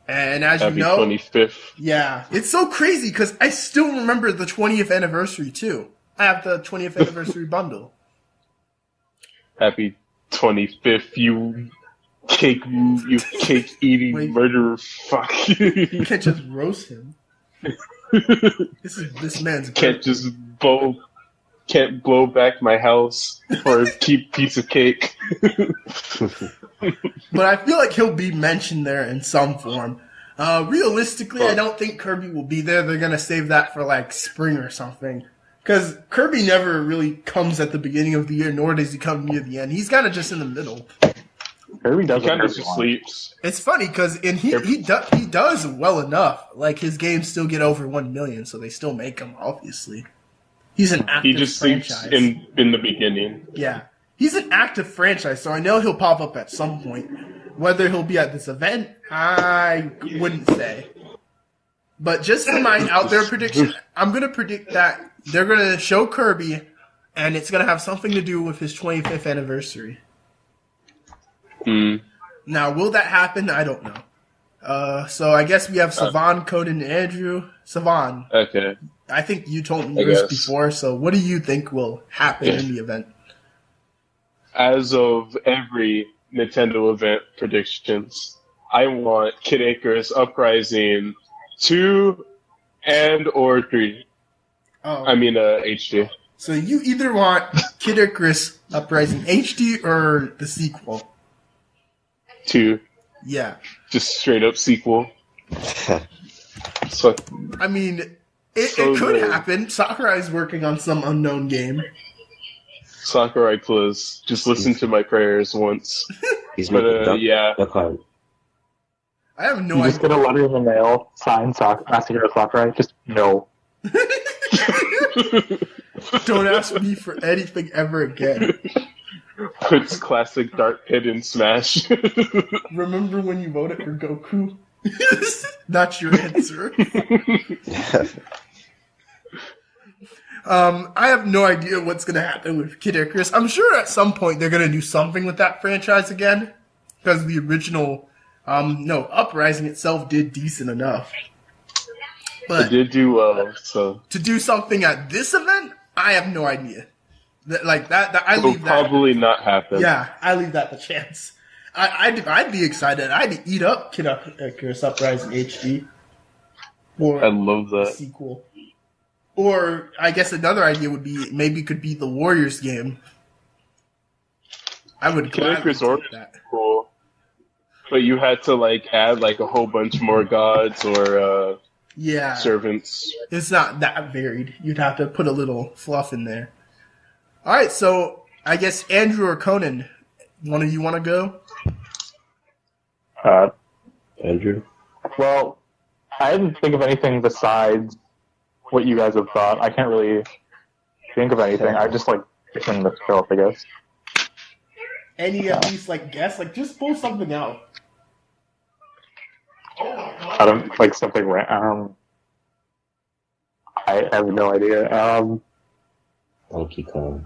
And as Happy you know, 25th. Yeah, it's so crazy because I still remember the 20th anniversary too. I have the 20th anniversary bundle. Happy 25th, you cake eating Wait. murderer. Fuck. You can't just roast him. This man's can't blow back my house for a cheap piece of cake. But I feel like he'll be mentioned there in some form. Realistically, I don't think Kirby will be there. They're going to save that for like spring or something. Because Kirby never really comes at the beginning of the year, nor does he come near the end. He's kind of just in the middle. Kirby does He kind of just sleeps. It's funny because he does well enough. Like his games still get over 1 million, so they still make him. Obviously, he's an active He just franchise. sleeps in the beginning. Yeah, he's an active franchise, so I know he'll pop up at some point. Whether he'll be at this event, I wouldn't say. But just for my out there prediction, I'm gonna predict that they're gonna show Kirby, and it's gonna have something to do with his 25th anniversary. Now, will that happen? I don't know. So I guess we have Sahvon, Konon, and Andrew. Sahvon, Okay. I think you told me I this guess. before, so what do you think will happen in the event? As of every Nintendo event predictions, I want Kid Icarus Uprising 2 and or 3. Oh, I mean, HD. so you either want Kid Icarus Uprising HD or the sequel? 2. Yeah. Just straight up sequel. So, I mean, it So could good. happen. Sakurai's working on some unknown game. Sakurai Plus, just listen to my prayers once. He's But, making yeah. Duck Hunt. I have no You just idea. get a letter in the mail, signed Masahiro Sakurai. Just no. Don't ask me for anything ever again. Puts classic Dark Pit in Smash. Remember when you voted for Goku? That's your answer. I have no idea what's going to happen with Kid Icarus. I'm sure at some point they're going to do something with that franchise again. Because the original, Uprising itself did decent enough. It But did do well, so to do something at this event, I have no idea. I it'll leave that. probably not happen. Yeah, I leave that to chance. I'd be excited. I'd eat up Kid Icarus Uprising HD. Or I love that. sequel. Or I guess another idea would be maybe it could be the Warriors game. I would Kid gladly Icarus take Origins that. is cool. But you had to add a whole bunch more gods or Yeah, servants. it's not that varied. You'd have to put a little fluff in there. All right, so I guess Andrew or Konon, one of you want to go? Andrew? Well, I didn't think of anything besides what you guys have thought. I can't really think of anything. I just picking the show up, I guess. Any at least guess? Just pull something out. I don't something random. I have no idea. Donkey Kong.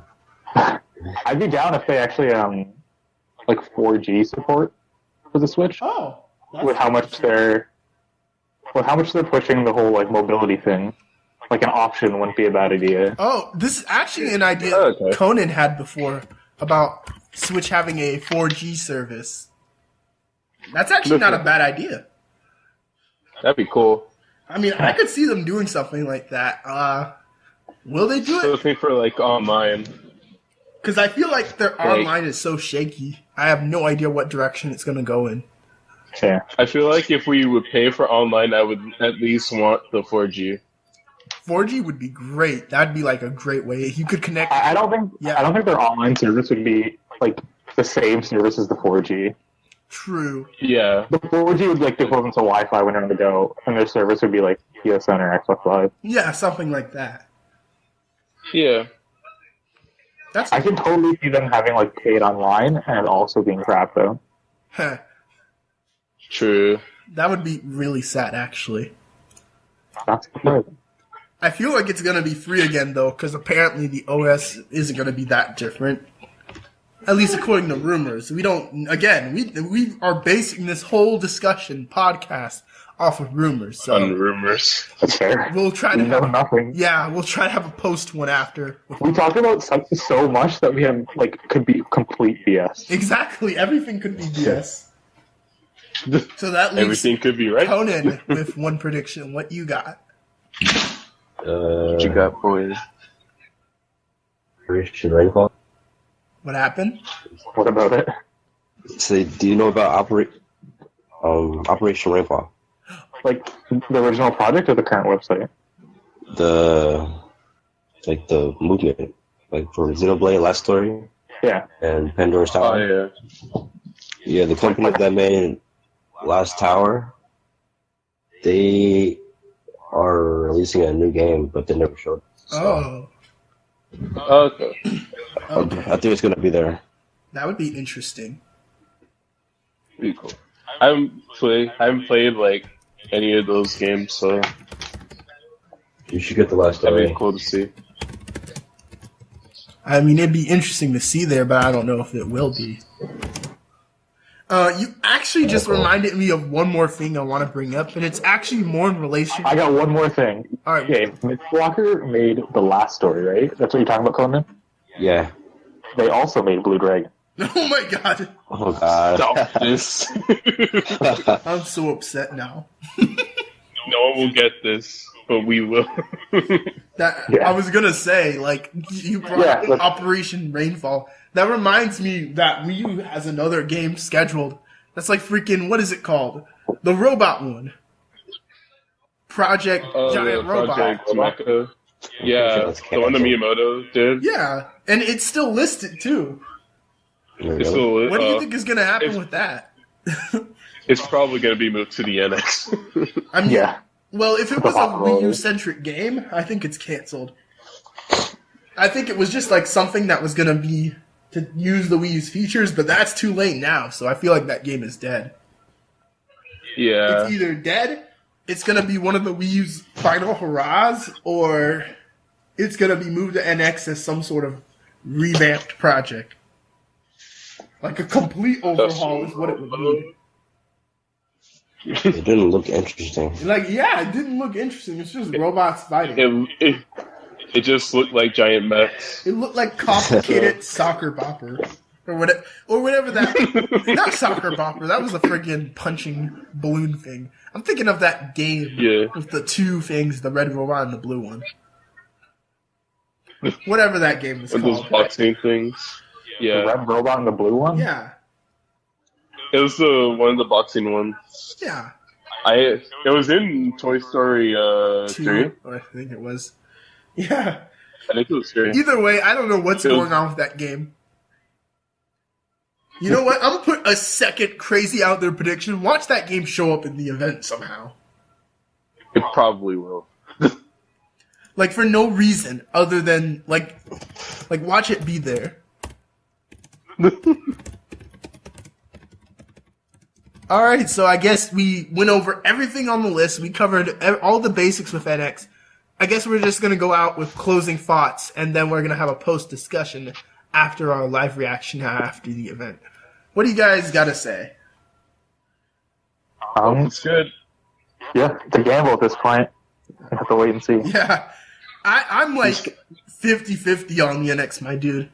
I'd be down if they actually 4G support for the Switch Oh, that's with how much they're with how much they're pushing the whole like mobility thing, like an option wouldn't be a bad idea. Oh, this is actually an idea Okay. Konon had before about Switch having a 4G service. That's actually not a bad idea. That'd be cool. I mean, I could see them doing something like that. Will they do it? Looking for like online. Because I feel like their online is so shaky. I have no idea what direction it's going to go in. Yeah. I feel like if we would pay for online, I would at least want the 4G. 4G would be great. That'd be like a great way. You could connect. I don't think their online service would be like the same service as the 4G. True. Yeah. The 4G would be like the equivalent to Wi-Fi when you're on the go, and their service would be like PSN or Xbox Live. Yeah, something like that. Yeah. I can totally see them having like paid online and also being crap though. Huh. True. That would be really sad, actually. That's surprising. I feel like it's going to be free again, though, because apparently the OS isn't going to be that different. At least according to rumors. We don't, again, we are basing this whole discussion, podcast, off of rumors. So On rumors. That's fair. we'll try to We know have, nothing. yeah, we'll try to have a post one after. We talked about something so much that we have like could be complete BS. Exactly, everything could be BS. So that leaves Everything could be right. Konon with one prediction. What you got? What you got, boys? Operation Rainfall. What happened? What about it? Say, do you know about Operation Rainfall? Like the original project or the current website? The movement, like for Xenoblade Last Story Yeah. and Pandora's Oh, Tower. yeah. Yeah, the company that made Last Tower, they are releasing a new game, but they never showed it. So Okay. I think it's gonna be there. That would be interesting. Pretty cool. I haven't played like any of those games, so You should get the Last that'd be Story. cool to see. I mean, it'd be interesting to see there, but I don't know if it will be. You actually just reminded me of one more thing I want to bring up, and it's actually more in relation. I got one more thing. All right. Okay, Mistwalker made the last story, right? That's what you're talking about, Konon? Yeah. They also made Blue Dragon. Oh my god, Oh god. Stop this. I'm so upset now. No one will get this, but we will. I was gonna say, like, you brought up but- Operation Rainfall. That reminds me that Wii U has another game scheduled. That's like freaking, what is it called? The robot one. Project Giant Robot. Project Mecha. Yeah, That's the one that canceled. Miyamoto did. Yeah, and it's still listed too. It's, still, What do you think is gonna happen with that? it's probably going to be moved to the NX. I mean, Yeah. well, if it was a possible. Wii U-centric game, I think it's canceled. I think it was just like something that was gonna be to use the Wii U's features, but that's too late now, so I feel like that game is dead. Yeah. It's either dead, it's gonna be one of the Wii U's final hurrahs, or it's gonna be moved to NX as some sort of revamped project. Like a complete overhaul is what it would be. It didn't look interesting. Like, yeah, it didn't look interesting. It's just robots fighting. It just looked like giant mechs. It looked like complicated soccer bopper. Or whatever that... Not soccer bopper. That was a friggin' punching balloon thing. I'm thinking of that game with the two things, the red robot and the blue one. Whatever that game was And called. those boxing things. The Yeah. red robot and the blue one? Yeah. It was one of the boxing ones. Yeah. It was in Toy Story 3. I think it was. Yeah. I think it was 3. Either way, I don't know what's It was- going on with that game. You know what? I'm gonna put a second crazy out there prediction. Watch that game show up in the event somehow. It probably will. Like, for no reason other than, like watch it be there. Alright, so I guess we went over everything on the list. We covered all the basics with NX. I guess we're just gonna go out with closing thoughts, and then we're gonna have a post-discussion after our live reaction after the event. What do you guys gotta say? It's good. Yeah, it's a gamble at this point. I have to wait and see. Yeah. I'm like 50-50 on the NX, my dude.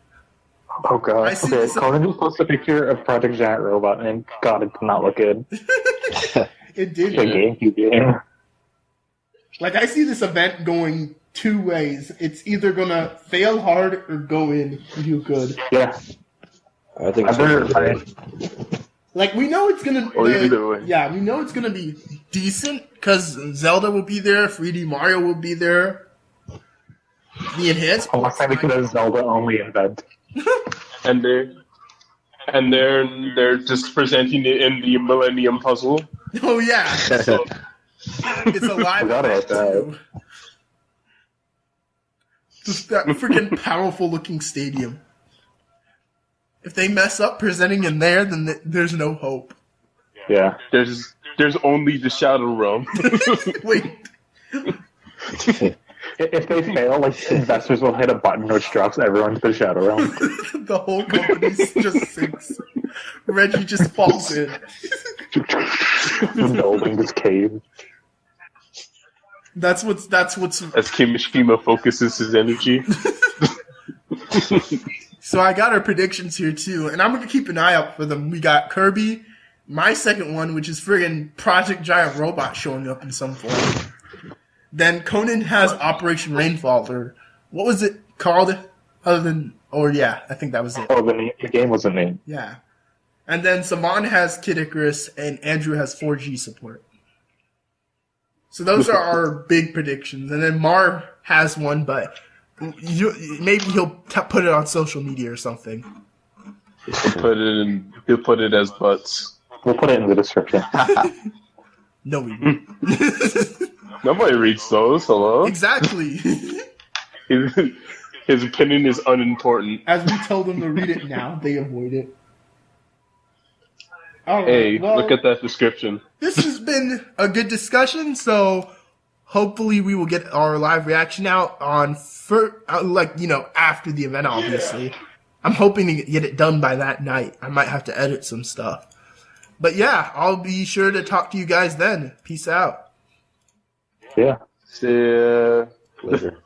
Oh god. I see Okay, this- Konon just posted a picture of Project Giant Robot, and god, it did not look good. It did. The GameCube game. Like, I see this event going two ways. It's either gonna fail hard or go in and do good. Yeah. I think I've it's heard. Like, we know it's gonna. Or either way. Yeah, we know it's gonna be decent because Zelda will be there, 3D Mario will be there. The enhanced. I'm trying to get a Zelda-only event. And they're just presenting it in the Millennium Puzzle. Oh yeah, So it's a live. We gotta hit that. too. Just that freaking powerful looking stadium. If they mess up presenting in there, then there's no hope. Yeah. there's only the Shadow Realm. Wait, If they fail, like, investors will hit a button which drops everyone to the Shadow Realm. the whole company just sinks. Reggie just falls in. The building just caved. That's what's. As 𝗁𝗵𝗀 focuses his energy. So I got our predictions here too, and I'm gonna keep an eye out for them. We got Kirby, my second one, which is friggin' Project Giant Robot showing up in some form. Then Konon has Operation Rainfall, or what was it called? Other than, I think that was it. Oh, the game wasn't named. Yeah. And then Sahvon has Kid Icarus, and Andrew has 4G support. So those are our big predictions. And then Mar has one, but maybe he'll put it on social media or something. He'll put it as butts. We'll put it in the description. No, we won't. Nobody reads those. Hello. Exactly. His opinion is unimportant. As we tell them to read it now, they avoid it. All right, Hey, well, look at that description. this has been a good discussion, so hopefully we will get our live reaction out on, after the event, obviously. I'm hoping to get it done by that night. I might have to edit some stuff. But yeah, I'll be sure to talk to you guys then. Peace out. Yeah. See ya. Later.